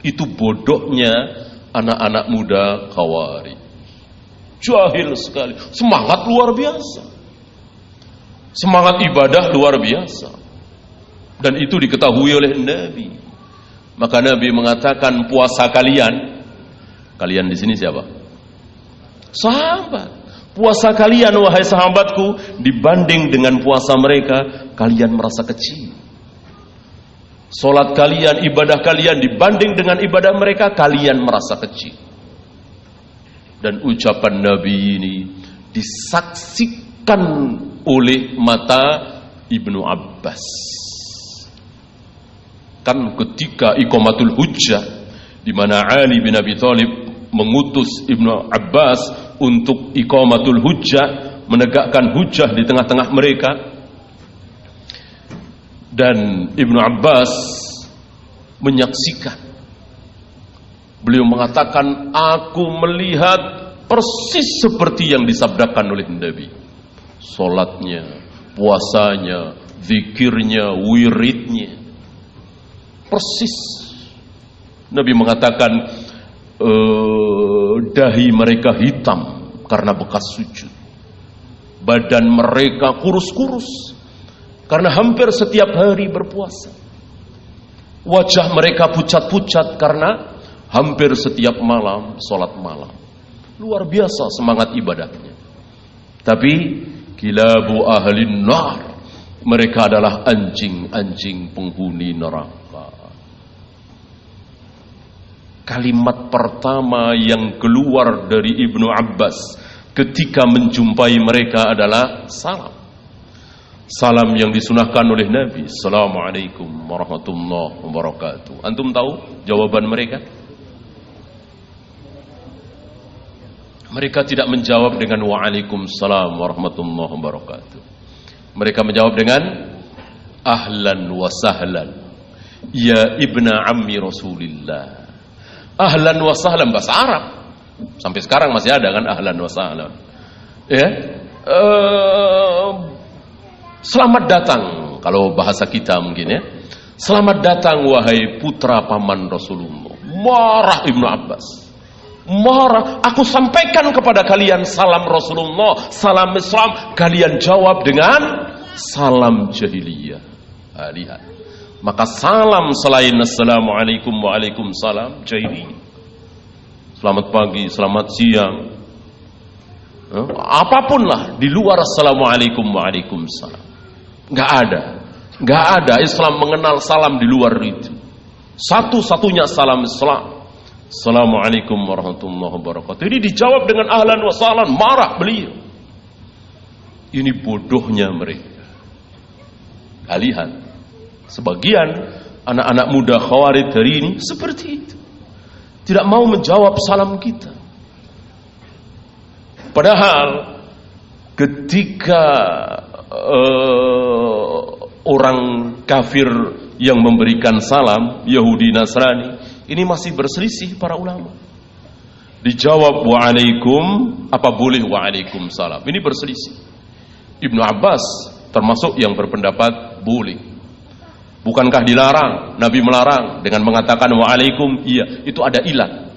Itu bodohnya anak-anak muda Khawarij. Jahil sekali, semangat luar biasa, semangat ibadah luar biasa. Dan itu diketahui oleh Nabi. Maka Nabi mengatakan puasa kalian di sini siapa? Sahabat. Puasa kalian wahai sahabatku dibanding dengan puasa mereka, kalian merasa kecil. Salat kalian, ibadah kalian dibanding dengan ibadah mereka, kalian merasa kecil. Dan ucapan Nabi ini disaksikan oleh mata Ibnu Abbas. Kan ketika iqamatul hujjah, di mana Ali bin Abi Thalib mengutus Ibnu Abbas untuk iqamatul hujjah, menegakkan hujjah di tengah-tengah mereka, dan Ibnu Abbas menyaksikan. Beliau mengatakan, aku melihat persis seperti yang disabdakan oleh Nabi. Salatnya, puasanya, zikirnya, wiridnya, persis. Nabi mengatakan dahi mereka hitam karena bekas sujud. Badan mereka kurus-kurus karena hampir setiap hari berpuasa. Wajah mereka pucat-pucat karena hampir setiap malam salat malam. Luar biasa semangat ibadahnya. Tapi kilabu ahlin nar, mereka adalah anjing-anjing penghuni neraka. Kalimat pertama yang keluar dari Ibnu Abbas ketika menjumpai mereka adalah salam. Salam yang disunahkan oleh Nabi. Assalamualaikum warahmatullahi wabarakatuh. Antum tahu jawaban mereka? Mereka tidak menjawab dengan waalaikumsalam warahmatullahi wabarakatuh. Mereka menjawab dengan ahlan wa sahlan ya ibna ammi Rasulillah. Ahlan wa sahlan bahasa Arab. Sampai sekarang masih ada kan ahlan wa sahlan. Ya. Selamat datang kalau bahasa kita mungkin ya. Selamat datang wahai putra paman Rasulullah. Marah Ibnu Abbas. Marah, aku sampaikan kepada kalian salam Rasulullah, salam Islam, kalian jawab dengan salam jahiliyah. Lihat. Maka salam selain assalamualaikum waalaikumsalam jahiliyah. Selamat pagi, selamat siang, apapun lah di luar assalamualaikum waalaikumsalam. Nggak ada Islam mengenal salam di luar itu. Satu-satunya salam Islam, assalamualaikum warahmatullahi wabarakatuh. Ini dijawab dengan ahlan wa sahlan. Marah beliau. Ini bodohnya mereka. Lihat, sebagian anak-anak muda Khawarij hari ini seperti itu. Tidak mau menjawab salam kita. Padahal ketika orang kafir yang memberikan salam, Yahudi Nasrani, ini masih berselisih para ulama. Dijawab waalaikum, apa boleh waalaikumsalam? Ini berselisih. Ibnu Abbas termasuk yang berpendapat boleh. Bukankah dilarang? Nabi melarang dengan mengatakan waalaikum. Iya, itu ada ilat.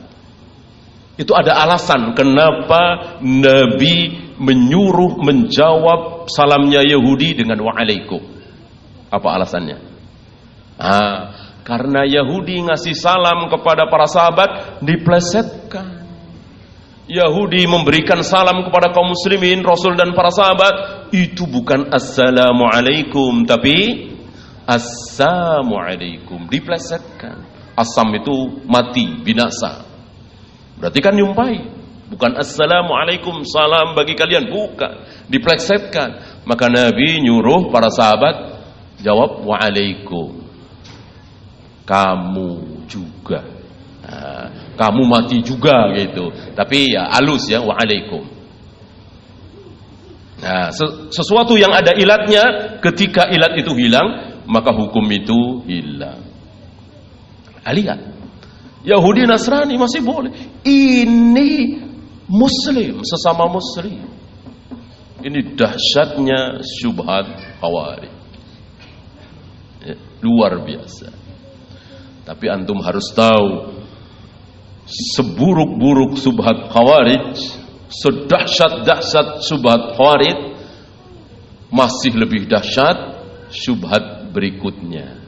Itu ada alasan kenapa Nabi menyuruh menjawab salamnya Yahudi dengan waalaikum. Apa alasannya? Karena Yahudi ngasih salam kepada para sahabat diplesetkan. Yahudi memberikan salam kepada kaum muslimin, Rasul dan para sahabat, itu bukan assalamualaikum tapi assalamualaikum, diplesetkan. Asam itu mati, binasa. Berarti kan nyumpai. Bukan assalamualaikum, salam bagi kalian, bukan, diplesetkan. Maka Nabi nyuruh para sahabat jawab waalaikum. Kamu juga, kamu mati juga gitu. Tapi ya halus ya, waalaikum. Nah, sesuatu yang ada ilatnya, ketika ilat itu hilang, maka hukum itu hilang. Lihat, Yahudi Nasrani masih boleh. Ini Muslim, sesama Muslim. Ini dahsyatnya syubhat Khawarij. Ya, luar biasa. Tapi antum harus tahu, seburuk-buruk syubhat Khawarij, sedahsyat-dahsyat syubhat Khawarij, masih lebih dahsyat syubhat berikutnya.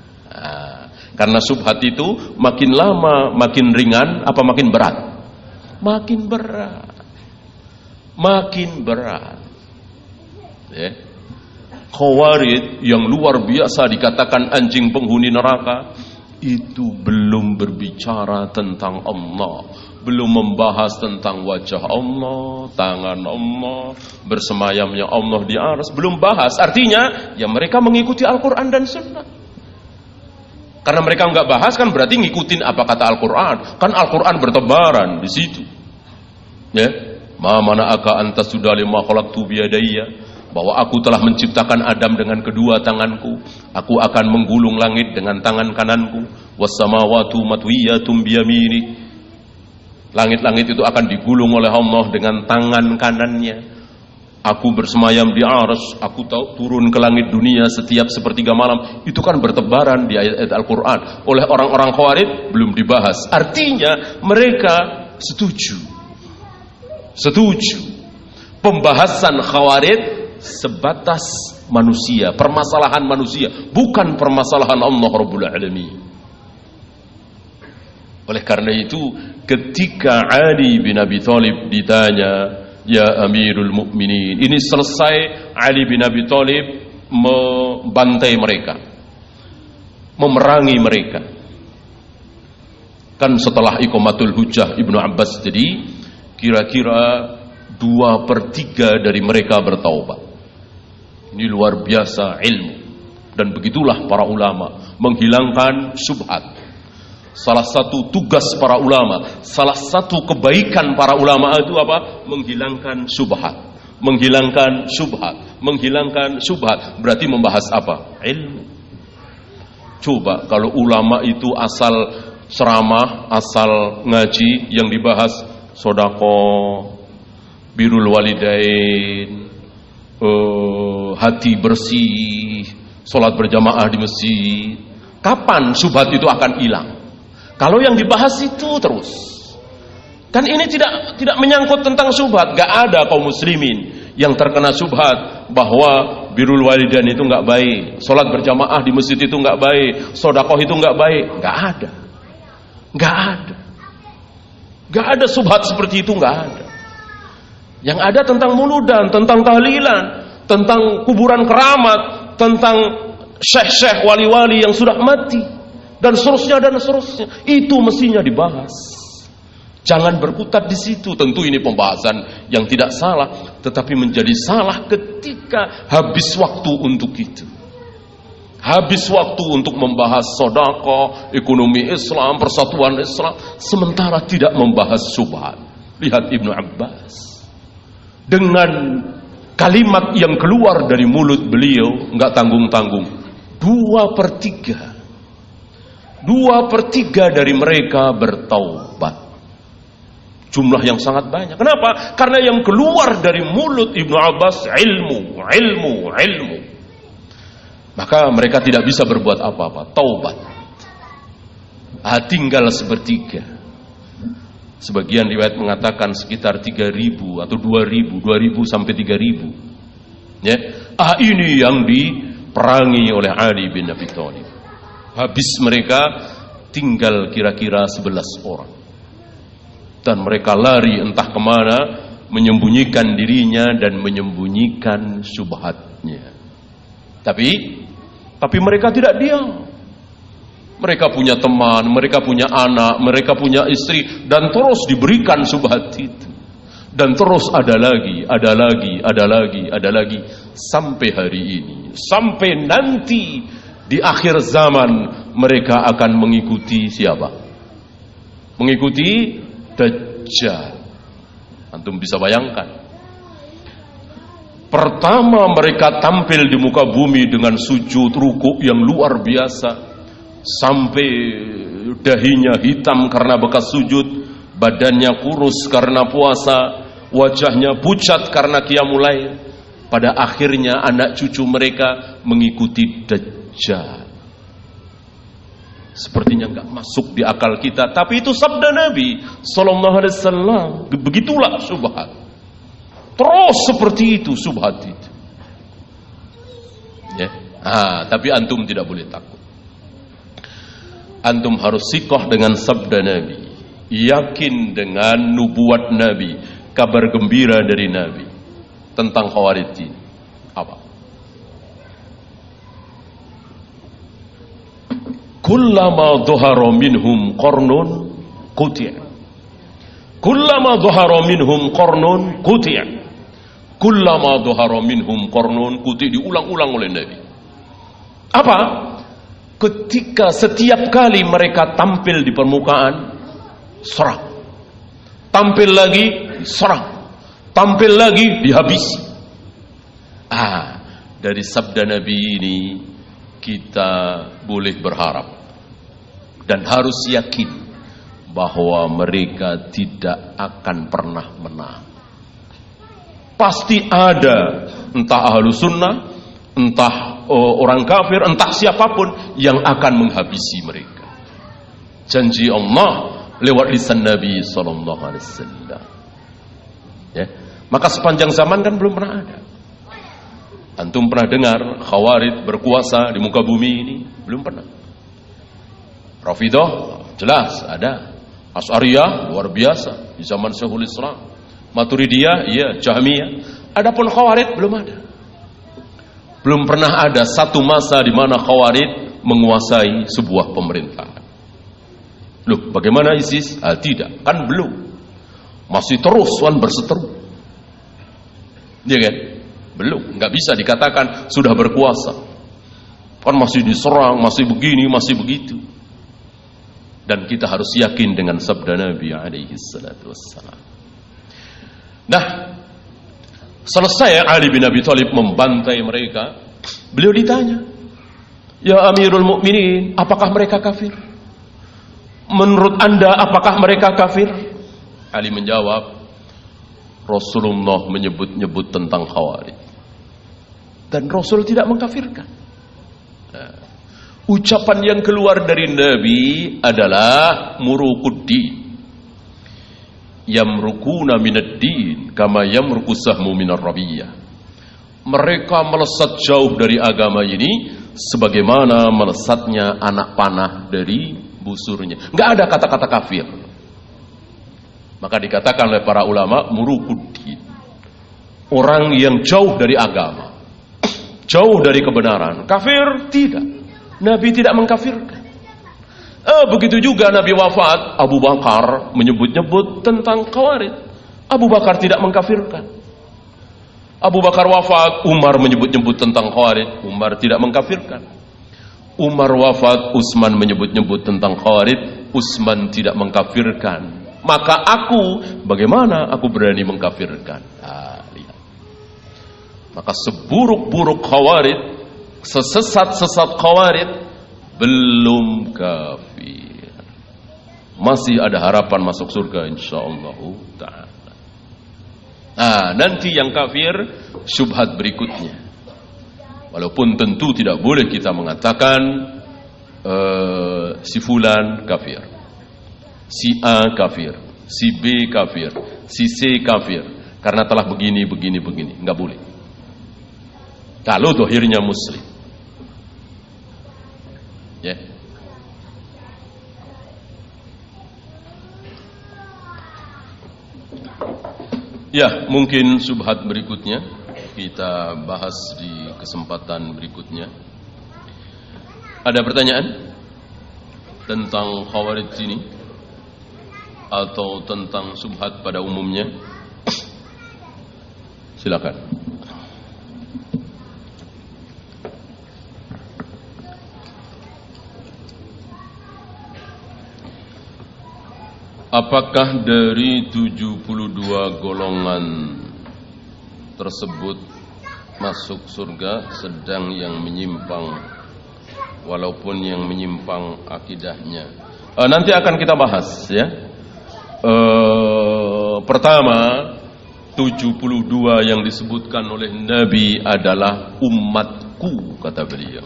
Karena syubhat itu makin lama makin ringan apa makin berat? Makin berat. Makin berat. Ya. Khawarij yang luar biasa dikatakan anjing penghuni neraka, itu belum berbicara tentang Allah, belum membahas tentang wajah Allah, tangan Allah, bersemayamnya Allah di arsy, belum bahas. Artinya ya mereka mengikuti Al-Quran dan Sunnah. Karena mereka nggak bahas kan berarti ngikutin apa kata Al-Quran. Kan Al-Quran bertebaran di situ. Ya, ma mana'aka anta sudah lima khalaqtu biyadayya, bahwa aku telah menciptakan Adam dengan kedua tanganku, aku akan menggulung langit dengan tangan kananku, wassamawatu matwiyatum biyamini, langit-langit itu akan digulung oleh Allah dengan tangan kanannya. Aku bersemayam di arsy, aku turun ke langit dunia setiap sepertiga malam. Itu kan bertebaran di ayat-ayat Al-Quran. Oleh orang-orang Khawarij belum dibahas. Artinya mereka setuju. Pembahasan Khawarij sebatas manusia, permasalahan manusia, bukan permasalahan Allah Rabbul Alamin. Oleh karena itu, ketika Ali bin Abi Thalib ditanya, ya Amirul Mukminin, ini selesai Ali bin Abi Thalib membantai mereka, memerangi mereka. Kan setelah iqamatul hujjah Ibnu Abbas, jadi kira-kira 2/3 dari mereka bertaubat. Ini luar biasa ilmu. Dan begitulah para ulama menghilangkan syubhat. Salah satu tugas para ulama, salah satu kebaikan para ulama itu apa? Menghilangkan syubhat. Menghilangkan syubhat. Menghilangkan syubhat. Berarti membahas apa? Ilmu. Coba kalau ulama itu asal ceramah, asal ngaji, yang dibahas sedekah, birrul walidain, hati bersih, sholat berjamaah di masjid. Kapan syubhat itu akan hilang? Kalau yang dibahas itu terus. Dan ini tidak menyangkut tentang syubhat. Gak ada kaum muslimin yang terkena syubhat bahwa birrul walidain itu gak baik, sholat berjamaah di masjid itu gak baik, sedekah itu gak baik. Gak ada. Gak ada. Gak ada syubhat seperti itu, gak ada. Yang ada tentang muludan, tentang tahlilan, tentang kuburan keramat, tentang syekh-syekh wali-wali yang sudah mati, dan seterusnya dan seterusnya. Itu mestinya dibahas. Jangan berkutat di situ. Tentu ini pembahasan yang tidak salah, tetapi menjadi salah ketika habis waktu untuk itu. Habis waktu untuk membahas sedekah, ekonomi Islam, persatuan Islam, sementara tidak membahas syubhat. Lihat Ibnu Abbas. Dengan kalimat yang keluar dari mulut beliau, enggak tanggung-tanggung, 2/3 dari mereka bertaubat. Jumlah yang sangat banyak. Kenapa? Karena yang keluar dari mulut Ibnu Abbas ilmu. Maka mereka tidak bisa berbuat apa-apa. Taubat. Tinggal 1/3. Sebagian riwayat mengatakan sekitar 3.000 atau 2.000 sampai 3.000. Ya. Ini yang diperangi oleh Ali bin Abi Thalib. Habis mereka tinggal kira-kira 11 orang. Dan mereka lari entah kemana, menyembunyikan dirinya dan menyembunyikan syubhatnya. Tapi mereka tidak diam. Mereka punya teman, mereka punya anak, mereka punya istri, dan terus diberikan syubhat itu. Dan terus ada lagi, sampai hari ini. Sampai nanti di akhir zaman mereka akan mengikuti siapa? Mengikuti Dajjal. Antum bisa bayangkan. Pertama mereka tampil di muka bumi dengan sujud rukuk yang luar biasa, sampai dahinya hitam karena bekas sujud, badannya kurus karena puasa, wajahnya pucat karena qiyamul lail. Pada akhirnya anak cucu mereka mengikuti Dajjal. Sepertinya enggak masuk di akal kita, tapi itu sabda Nabi sallallahu alaihi wasallam. Begitulah syubhat. Terus seperti itu syubhat itu. Ya. Tapi antum tidak boleh takut. Antum harus sikoh dengan sabda Nabi, yakin dengan nubuat Nabi, kabar gembira dari Nabi tentang Khawarij ini. Apa? Kullama dhahara minhum qarnun quti'a. Kullama dhahara minhum qarnun quti'a. Kullama dhahara minhum qarnun quti'a, diulang-ulang oleh Nabi. Apa? Ketika setiap kali mereka tampil di permukaan, serang. Tampil lagi, serang. Tampil lagi, dihabisi. Dari sabda Nabi ini kita boleh berharap dan harus yakin bahwa mereka tidak akan pernah menang. Pasti ada, entah ahlu sunnah, entah orang kafir, entah siapapun yang akan menghabisi mereka. Janji Allah lewat lisan Nabi SAW. Ya. Maka sepanjang zaman kan belum pernah ada. Antum pernah dengar Khawarij berkuasa di muka bumi ini? Belum pernah. Rafidah jelas ada. Asy'ariyah luar biasa di zaman Syekhul Islam. Maturidiyah, iya, Jahmiyah. Adapun Khawarij belum ada. Belum pernah ada satu masa di mana Khawarij menguasai sebuah pemerintahan. Loh, bagaimana ISIS? Tidak, kan belum. Masih terus berseteru. Iya kan? Belum, nggak bisa dikatakan sudah berkuasa. Kan masih diserang, masih begini, masih begitu. Dan kita harus yakin dengan sabda Nabi alaihi salatu wassalam. Nah, selesai Ali bin Abi Thalib membantai mereka, beliau ditanya, "Ya Amirul Mukminin, apakah mereka kafir? Menurut Anda apakah mereka kafir?" Ali menjawab, "Rasulullah menyebut-nyebut tentang Khawarij dan Rasul tidak mengkafirkan." Ucapan yang keluar dari Nabi adalah murukuddin, yamrukuna minad-din kama yamruku sahmu minar rabiyah. Mereka melesat jauh dari agama ini sebagaimana melesatnya anak panah dari busurnya. Enggak ada kata-kata kafir. Maka dikatakan oleh para ulama murukuddin, orang yang jauh dari agama, jauh dari kebenaran. Kafir tidak. Nabi tidak mengkafirkan. Begitu juga Nabi wafat, Abu Bakar menyebut-nyebut tentang Khawarij. Abu Bakar tidak mengkafirkan. Abu Bakar wafat, Umar menyebut-nyebut tentang Khawarij. Umar tidak mengkafirkan. Umar wafat, Utsman menyebut-nyebut tentang Khawarij. Utsman tidak mengkafirkan. Maka aku, bagaimana aku berani mengkafirkan? Lihat. Maka seburuk-buruk Khawarij, sesesat-sesat Khawarij, belum kafir. Masih ada harapan masuk surga insyaallah ta'ala. Nanti yang kafir syubhat berikutnya. Walaupun tentu tidak boleh kita mengatakan si fulan kafir, si A kafir, si B kafir, si C kafir karena telah begini. Enggak boleh. Kalau dohirnya muslim. Ya. Ya, mungkin syubhat berikutnya kita bahas di kesempatan berikutnya. Ada pertanyaan tentang Khawarij ini atau tentang syubhat pada umumnya? Silakan. Apakah dari 72 golongan tersebut masuk surga, sedang yang menyimpang, walaupun yang menyimpang akidahnya Nanti akan kita bahas ya. Pertama, 72 yang disebutkan oleh Nabi adalah umatku, kata beliau.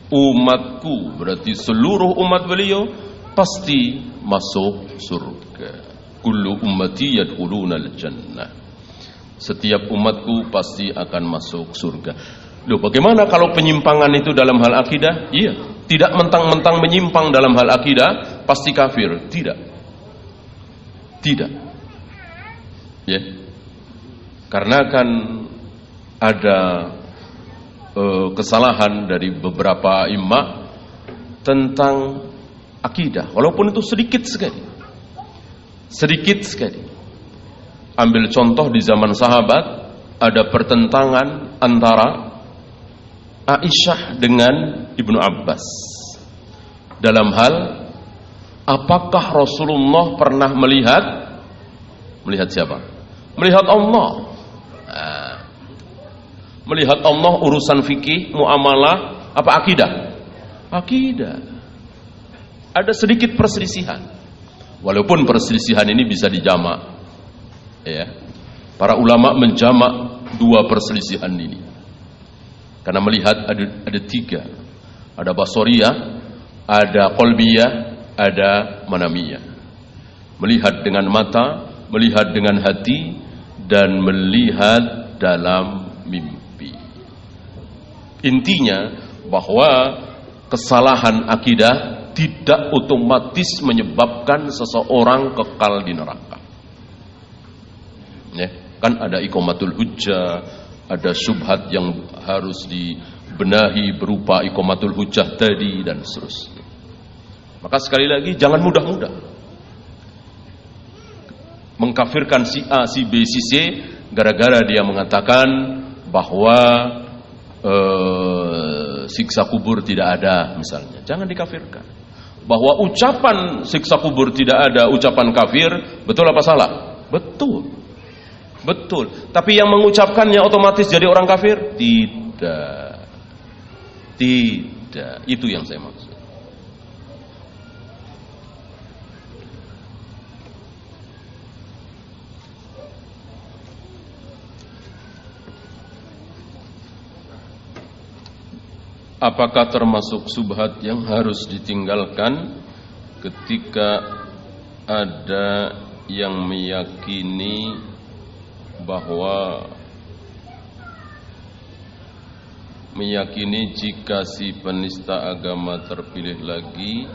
Umatku berarti seluruh umat beliau pasti masuk surga. Kullu ummati yadkhulunal jannah. Setiap umatku pasti akan masuk surga. Loh, bagaimana kalau penyimpangan itu dalam hal akidah? Iya, tidak mentang-mentang menyimpang dalam hal akidah pasti kafir. Tidak. Ya. Karena kan ada kesalahan dari beberapa imam tentang akidah, walaupun itu sedikit sekali. Ambil contoh di zaman sahabat, ada pertentangan antara Aisyah dengan Ibnu Abbas dalam hal apakah Rasulullah pernah melihat siapa? Melihat Allah. Melihat Allah urusan fikih, muamalah, apa akidah? Akidah. Ada sedikit perselisihan. Walaupun perselisihan ini bisa dijamak. Ya. Para ulama menjamak dua perselisihan ini. Karena melihat ada tiga. Ada Basoriyah, ada Qalbiyah, ada Manamiyah. Melihat dengan mata, melihat dengan hati, dan melihat dalam mimpi. Intinya bahwa kesalahan akidah tidak otomatis menyebabkan seseorang kekal di neraka. Ya, kan ada iqamatul hujjah, ada syubhat yang harus dibenahi berupa iqamatul hujjah tadi dan seterusnya. Maka sekali lagi jangan mudah-mudah mengkafirkan si A, si B, si C gara-gara dia mengatakan bahwa siksa kubur tidak ada misalnya. Jangan dikafirkan. Bahwa ucapan siksa kubur tidak ada, ucapan kafir, betul apa salah? Betul. Tapi yang mengucapkannya otomatis jadi orang kafir? Tidak. Itu yang saya maksud. Apakah termasuk subhat yang harus ditinggalkan ketika ada yang meyakini bahwa jika si penista agama terpilih lagi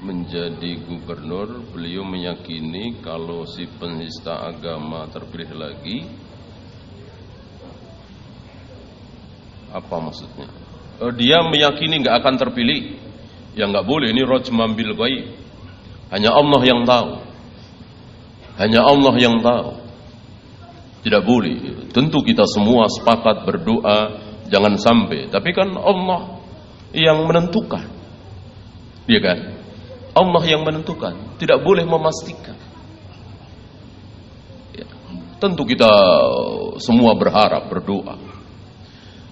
menjadi gubernur, beliau meyakini kalau si penista agama terpilih lagi, apa maksudnya? Dia meyakini nggak akan terpilih. Ya nggak boleh, ini rajman bil ghaib. Hanya Allah yang tahu. Tidak boleh. Tentu kita semua sepakat berdoa jangan sampai. Tapi kan Allah yang menentukan. Iya kan? Allah yang menentukan. Tidak boleh memastikan. Ya. Tentu kita semua berharap, berdoa.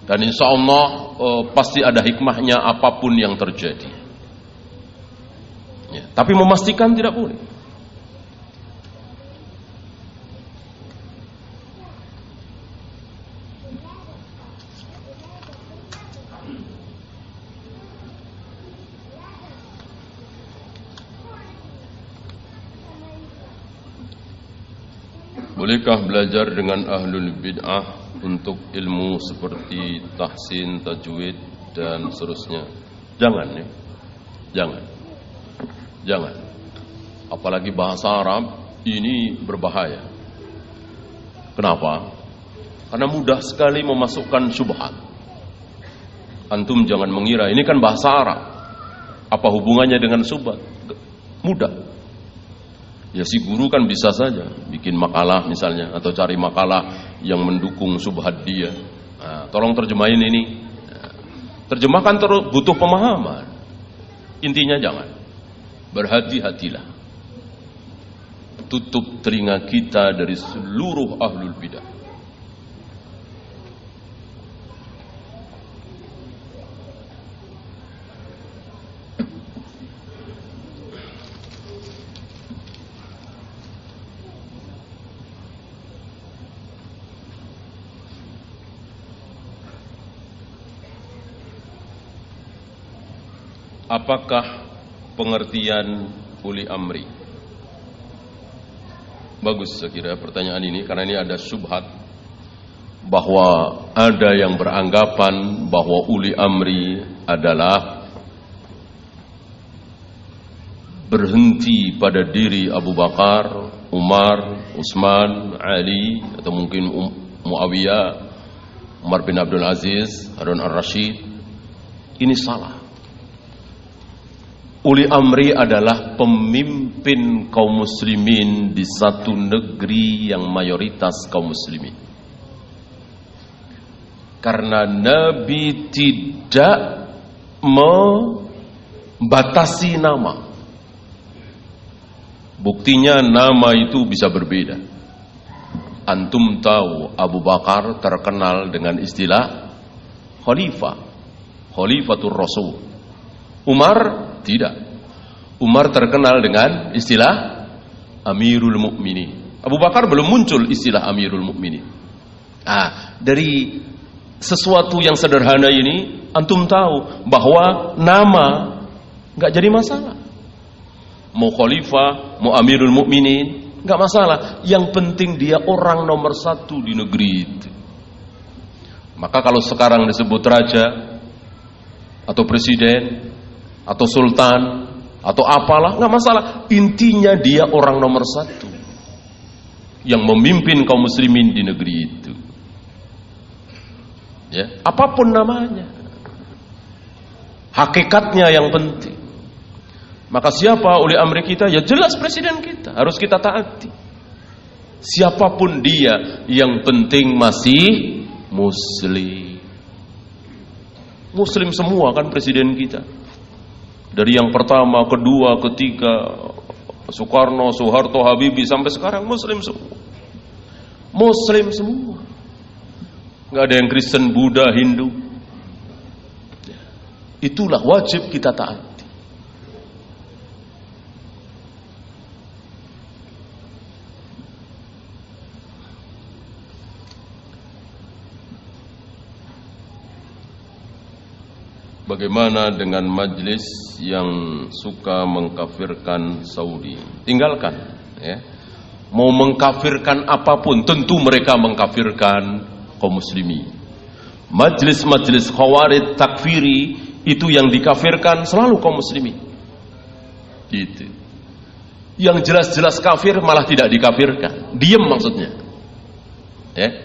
Dan insya Allah pasti ada hikmahnya apapun yang terjadi. Ya, tapi memastikan tidak boleh. Bolehkah belajar dengan ahlul bid'ah untuk ilmu seperti tahsin, tajwid dan seterusnya? Jangan ya. Jangan. Apalagi bahasa Arab ini berbahaya. Kenapa? Karena mudah sekali memasukkan syubhat. Antum jangan mengira ini kan bahasa Arab. Apa hubungannya dengan syubhat? Mudah. Ya si guru kan bisa saja bikin makalah misalnya, atau cari makalah yang mendukung subhat dia. Nah, tolong terjemahin ini. Nah, terjemahkan terus, butuh pemahaman. Intinya jangan. Berhati-hatilah. Tutup telinga kita dari seluruh ahlul bidah. Apakah pengertian uli amri? Bagus saya kira pertanyaan ini, karena ini ada syubhat bahwa ada yang beranggapan bahwa uli amri adalah berhenti pada diri Abu Bakar, Umar, Utsman, Ali, atau mungkin Muawiyah, Umar bin Abdul Aziz, Harun al-Rashid. Ini salah. Uli amri adalah pemimpin kaum muslimin di satu negeri yang mayoritas kaum muslimin. Karena Nabi tidak membatasi nama. Buktinya nama itu bisa berbeda. Antum tahu Abu Bakar terkenal dengan istilah khalifah, khalifatul Rasul. Umar tidak. Umar terkenal dengan istilah Amirul Mukminin. Abu Bakar belum muncul istilah Amirul Mukminin. Dari sesuatu yang sederhana ini antum tahu bahwa nama nggak jadi masalah. Mau khalifah, mau Amirul Mukminin, nggak masalah. Yang penting dia orang nomor satu di negeri itu. Maka kalau sekarang disebut raja atau presiden atau sultan atau apalah, nggak masalah. Intinya dia orang nomor satu yang memimpin kaum muslimin di negeri itu. Ya, apapun namanya, hakikatnya yang penting. Maka siapa uli amri kita? Ya jelas presiden kita, harus kita taati. Siapapun dia, yang penting masih muslim. Muslim semua kan presiden kita. Dari yang pertama, kedua, ketiga, Soekarno, Soeharto, Habibie, sampai sekarang muslim semua. Muslim semua. Nggak ada yang Kristen, Buddha, Hindu. Itulah wajib kita taati. Bagaimana dengan majlis yang suka mengkafirkan Saudi? Tinggalkan, ya. Mau mengkafirkan apapun, tentu mereka mengkafirkan kaum muslimin. Majlis-majlis khawarij takfiri itu yang dikafirkan selalu kaum muslimin. Gitu. Yang jelas-jelas kafir malah tidak dikafirkan. Diam maksudnya. Ya.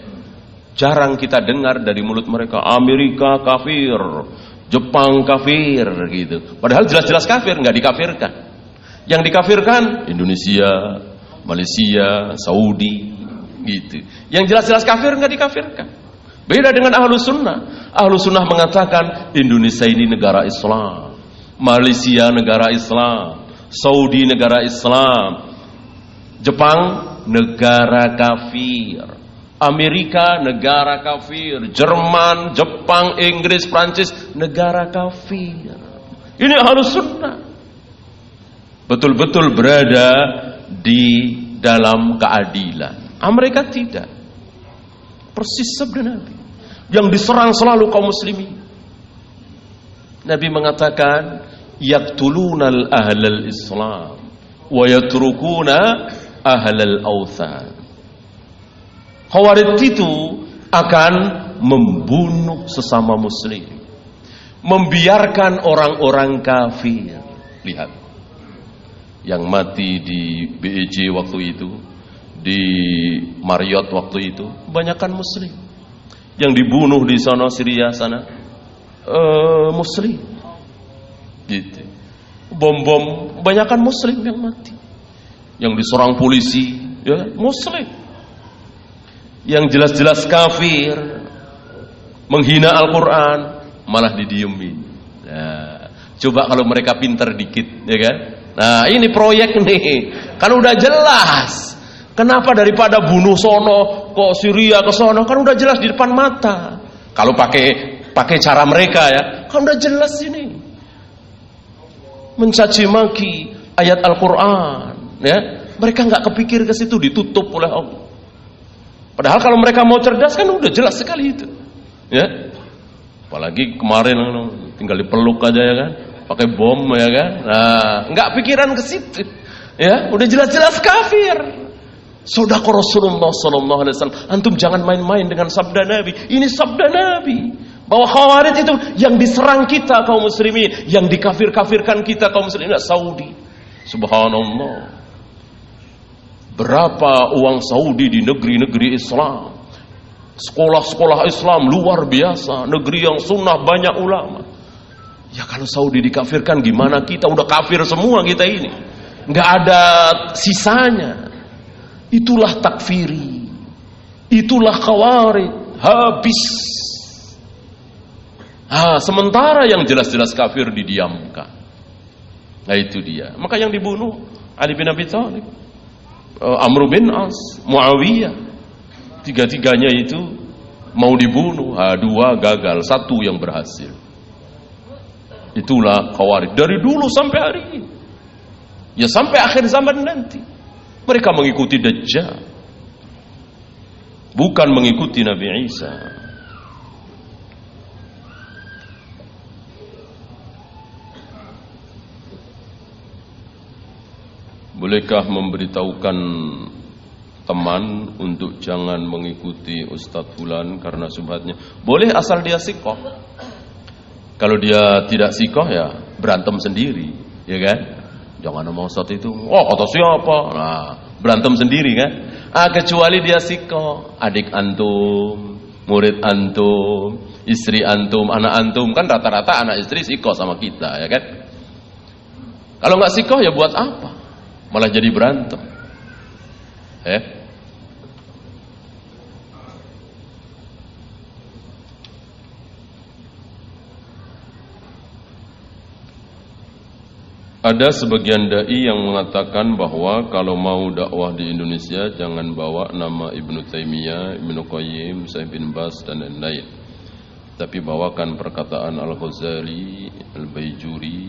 Jarang kita dengar dari mulut mereka Amerika kafir, Jepang kafir gitu. Padahal jelas-jelas kafir, nggak dikafirkan. Yang dikafirkan Indonesia, Malaysia, Saudi gitu. Yang jelas-jelas kafir nggak dikafirkan. Beda dengan Ahlus Sunnah. Ahlus Sunnah mengatakan Indonesia ini negara Islam, Malaysia negara Islam, Saudi negara Islam, Jepang negara kafir, Amerika negara kafir, Jerman, Jepang, Inggris, Prancis negara kafir. Ini Ahlus Sunnah. Betul-betul berada di dalam keadilan. Amerika tidak. Persis sabda Nabi. Yang diserang selalu kaum muslimin. Nabi mengatakan, yaqtulunal ahlal Islam wa yatrukuna ahlal awthan. Khawarij itu akan membunuh sesama muslim, membiarkan orang-orang kafir. Lihat, yang mati di BEJ waktu itu, di Marriott waktu itu, kebanyakan muslim. Yang dibunuh di sana Syria sana, muslim. Gitu. Bom-bom, kebanyakan muslim yang mati. Yang diserang polisi, ya muslim. Yang jelas-jelas kafir, menghina Al-Quran, malah didiemin. Nah, coba kalau mereka pintar dikit, ya kan? Nah, ini proyek nih, kan udah jelas. Kenapa daripada bunuh sono, kok Syria ke sono, kan udah jelas di depan mata. Kalau pakai cara mereka ya, kan udah jelas ini. Mencaci maki ayat Al-Quran, ya, mereka nggak kepikir ke situ, ditutup oleh Allah. Padahal kalau mereka mau cerdas kan udah jelas sekali itu, ya. Apalagi kemarin tinggal dipeluk aja ya kan, pakai bom ya kan. Nah, nggak pikiran ke situ. Ya, udah jelas-jelas kafir. Sodaqah Rasulullah sallallahu alaihi wasallam. Antum jangan main-main dengan sabda Nabi. Ini sabda Nabi. Bahwa Khawarij itu yang diserang kita kaum muslimin, yang dikafir-kafirkan kita kaum muslimin Saudi. Subhanallah. Berapa uang Saudi di negeri-negeri Islam? Sekolah-sekolah Islam luar biasa, negeri yang sunnah banyak ulama. Ya kalau Saudi dikafirkan gimana kita? Udah kafir semua kita ini. Nggak ada sisanya. Itulah takfiri. Itulah Khawarij. Habis. Sementara yang jelas-jelas kafir didiamkan. Nah itu dia. Maka yang dibunuh Ali bin Abi Thalib, Amr bin As, Muawiyah. Tiga-tiganya itu mau dibunuh. Dua gagal, satu yang berhasil. Itulah Khawarij dari dulu sampai hari ini. Ya sampai akhir zaman nanti. Mereka mengikuti Dajjal, bukan mengikuti Nabi Isa. Bolehkah memberitahukan teman untuk jangan mengikuti Ustadz Fulan karena subhatnya? Boleh asal dia sikoh. Kalau dia tidak sikoh ya berantem sendiri, ya kan? Jangan sama Ustadz itu. Oh kata siapa? Nah, berantem sendiri kan? Kecuali dia sikoh. Adik antum, murid antum, istri antum, anak antum. Kan rata-rata anak istri sikoh sama kita, ya kan? Kalau nggak sikoh ya buat apa? Malah jadi berantem. Ada sebagian dai yang mengatakan bahwa kalau mau dakwah di Indonesia jangan bawa nama Ibnu Taimiyah, Ibnu Qayyim, Syekh bin Baz dan lain-lain. Tapi bawakan perkataan Al-Ghazali, Al-Baijuri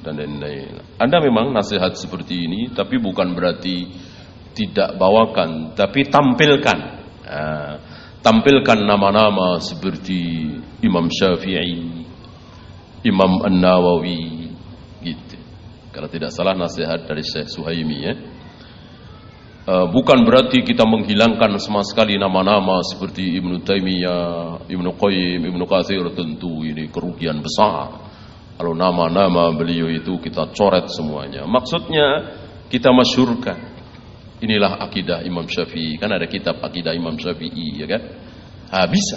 dan lain-lain. Ada memang nasihat seperti ini, tapi bukan berarti tidak bawakan, tapi tampilkan. Tampilkan nama-nama seperti Imam Syafi'i, Imam An-Nawawi, gitu. Kalau tidak salah nasihat dari Syekh Suhaimi ya. Bukan berarti kita menghilangkan sama sekali nama-nama seperti Ibnu Taimiyah, Ibnu Qayyim, Ibnu Katsir. Tentu ini kerugian besar kalau nama-nama beliau itu kita coret semuanya. Maksudnya kita masyhurkan. Inilah akidah Imam Syafi'i. Kan ada kitab akidah Imam Syafi'i, ya kan? Bisa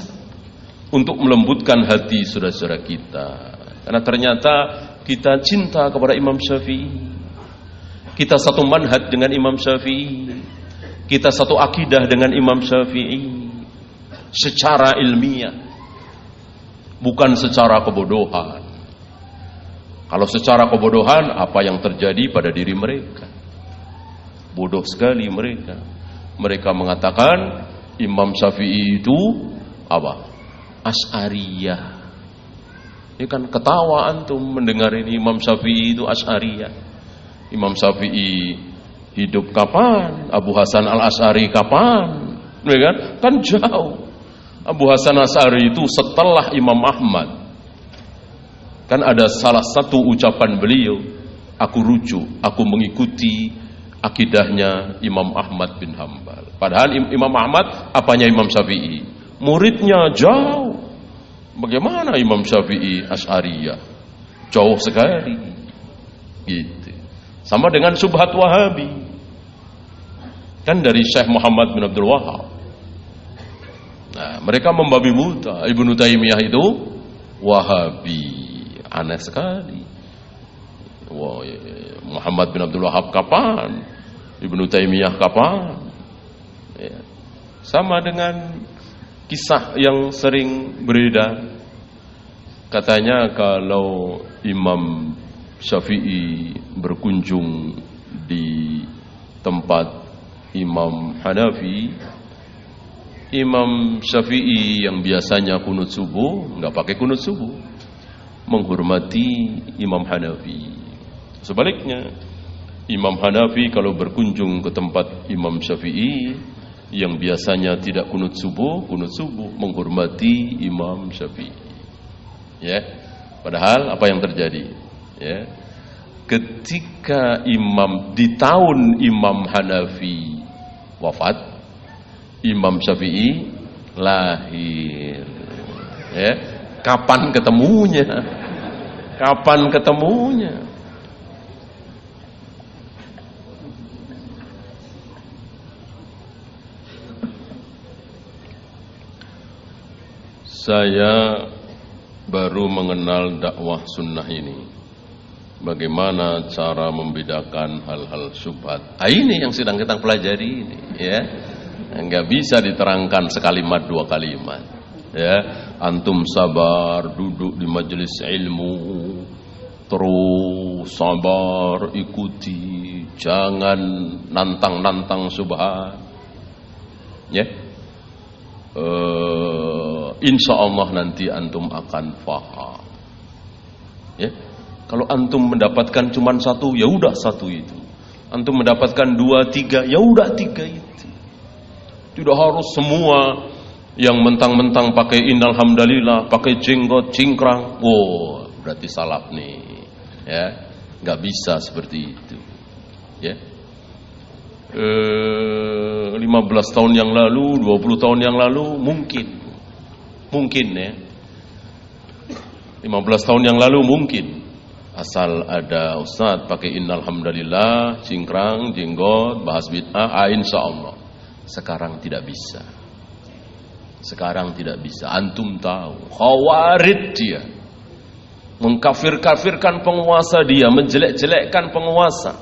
untuk melembutkan hati saudara-saudara kita. Karena ternyata kita cinta kepada Imam Syafi'i. Kita satu manhaj dengan Imam Syafi'i. Kita satu akidah dengan Imam Syafi'i. Secara ilmiah. Bukan secara kebodohan. Kalau secara kebodohan, apa yang terjadi pada diri mereka? Bodoh sekali mereka. Mereka mengatakan Imam Syafi'i itu apa? Asy'ariyah. Ini kan ketawa antum mendengar ini Imam Syafi'i itu Asy'ariyah. Imam Syafi'i hidup kapan? Abu Hasan Al-Asy'ari kapan? Ya kan? Kan jauh. Abu Hasan Al-Asy'ari itu setelah Imam Ahmad. Kan ada salah satu ucapan beliau, aku rujuk, aku mengikuti akidahnya Imam Ahmad bin Hanbal. Padahal Imam Ahmad apanya Imam Syafi'i? Muridnya jauh. Bagaimana Imam Syafi'i Asy'ariyah? Jauh sekali. Gitu. Sama dengan subhat Wahabi. Kan dari Syekh Muhammad bin Abdul Wahab. Nah, mereka membabi buta. Ibnu Taimiyah itu Wahabi. Aneh sekali. Wah, Muhammad bin Abdul Wahab kapan? Ibnu Taimiyah kapan? Ya. Sama dengan kisah yang sering beredar. Katanya kalau Imam Syafi'i berkunjung di tempat Imam Hanafi, Imam Syafi'i yang biasanya kunut subuh nggak pakai kunut subuh, menghormati Imam Hanafi. Sebaliknya, Imam Hanafi kalau berkunjung ke tempat Imam Syafi'i yang biasanya tidak kunut subuh, menghormati Imam Syafi'i. Ya, padahal apa yang terjadi? Ya. Ketika di tahun Imam Hanafi wafat, Imam Syafi'i lahir. Ya. Kapan ketemunya? Kapan ketemunya? Saya baru mengenal dakwah sunnah ini. Bagaimana cara membedakan hal-hal syubhat? Ini yang sedang kita pelajari ini, ya. Enggak bisa diterangkan sekalimat dua kalimat. Ya, antum sabar, duduk di majelis ilmu, terus sabar, ikuti, jangan nantang-nantang syubhat. Ya. Insya Allah nanti antum akan faham. Ya. Kalau antum mendapatkan cuma satu, ya udah satu itu. Antum mendapatkan dua, tiga, ya udah tiga itu. Tidak harus semua yang mentang-mentang pakai innalhamdalillah, pakai jenggot, cingkrang. Wow, berarti salaf nih. Ya, nggak bisa seperti itu. Ya. 15 tahun yang lalu, 20 tahun yang lalu mungkin ya. 15 tahun yang lalu mungkin. Asal ada ustaz pakai innalhamdalillah, cingkrang, jenggot, bahas bid'ah, insya Allah. Sekarang tidak bisa. Sekarang tidak bisa. Antum tahu, khawarid dia. Mengkafir-kafirkan penguasa dia, menjelek-jelekkan penguasa.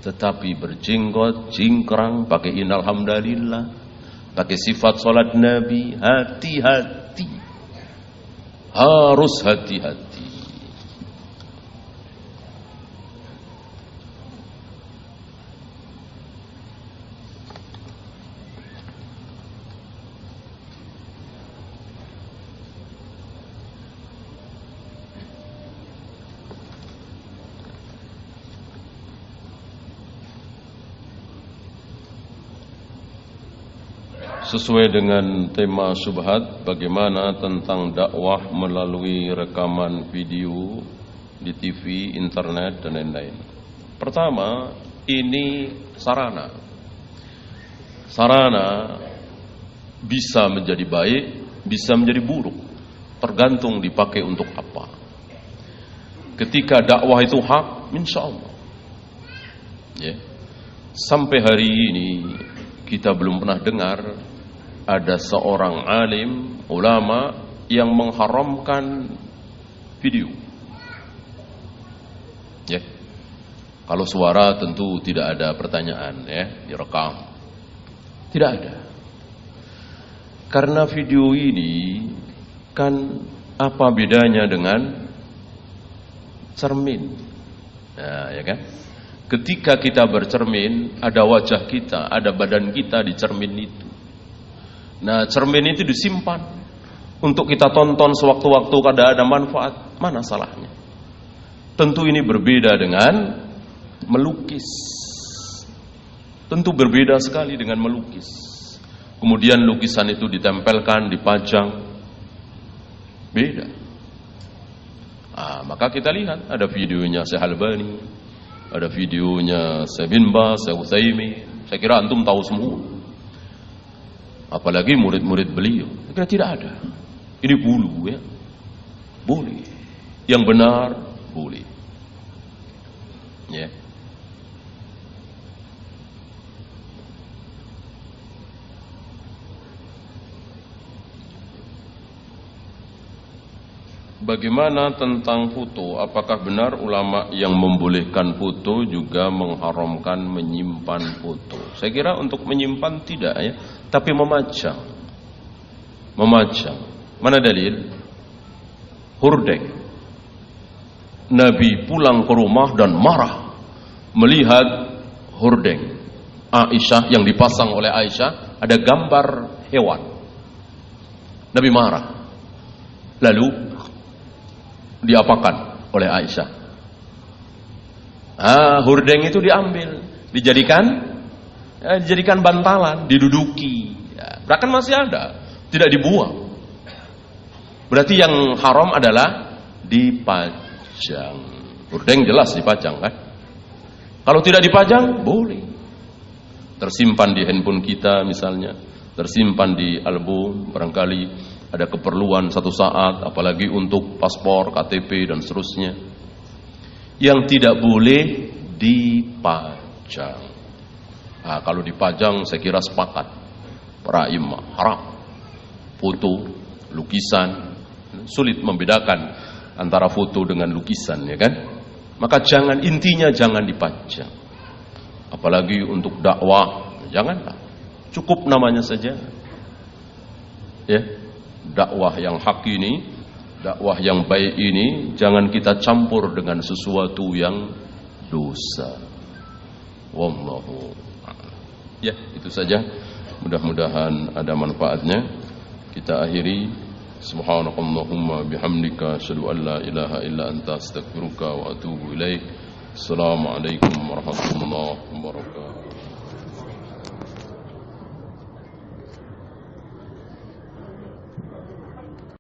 Tetapi berjenggot, cingkrang, pakai innalhamdalillah, pakai sifat salat Nabi, hati-hati. Harus hati-hati. Sesuai dengan tema syubhat, bagaimana tentang dakwah melalui rekaman video di TV, internet, dan lain-lain. Pertama, ini sarana. Sarana bisa menjadi baik, bisa menjadi buruk, tergantung dipakai untuk apa. Ketika dakwah itu hak, insya Allah. Ya. Sampai hari ini kita belum pernah dengar ada seorang alim, ulama yang mengharamkan video. Ya. Kalau suara tentu tidak ada pertanyaan, ya, direkam. Tidak ada. Karena video ini kan apa bedanya dengan cermin? Nah, ya kan? Ketika kita bercermin, ada wajah kita, ada badan kita di cermin itu. Nah, cermin itu disimpan untuk kita tonton sewaktu-waktu kada ada manfaat. Mana salahnya? Tentu ini berbeda dengan melukis. Tentu berbeda sekali dengan melukis. Kemudian lukisan itu ditempelkan, dipajang. Beda. Maka kita lihat ada videonya Syekh Albani, ada videonya Syekh bin Baz, Syekh Utsaimin. Saya kira antum tahu semua. Apalagi murid-murid beliau. Saya kira tidak ada. Ini bulu, ya. Boleh. Yang benar boleh. Ya. Bagaimana tentang foto? Apakah benar ulama yang membolehkan foto juga mengharamkan menyimpan foto? Saya kira untuk menyimpan tidak, ya, tapi memajang. Memajang. Mana dalil? Hurdeng. Nabi pulang ke rumah dan marah melihat hurdeng Aisyah yang dipasang oleh Aisyah, ada gambar hewan. Nabi marah. Lalu diapakan oleh Aisyah? Hurdeng itu diambil, dijadikan bantalan, diduduki. Ya, bahkan masih ada, tidak dibuang. Berarti yang haram adalah dipajang. Gordeng jelas dipajang kan? Kalau tidak dipajang, boleh. Tersimpan di handphone kita misalnya, tersimpan di album, barangkali ada keperluan satu saat, apalagi untuk paspor, KTP, dan seterusnya. Yang tidak boleh dipajang. Nah, kalau dipajang saya kira sepakat para imam, haram. Foto, lukisan, sulit membedakan antara foto dengan lukisan, ya kan? Maka intinya jangan dipajang. Apalagi untuk dakwah, janganlah. Cukup namanya saja. Ya, dakwah yang hak ini, dakwah yang baik ini jangan kita campur dengan sesuatu yang dosa. Wallahu a'lam. Ya, itu saja. Mudah-mudahan ada manfaatnya. Kita akhiri. Subhanakallahumma bihamdika asyhadu an la ilaha illa anta astaghfiruka wa atubu ilaik. Assalamualaikum warahmatullahi wabarakatuh.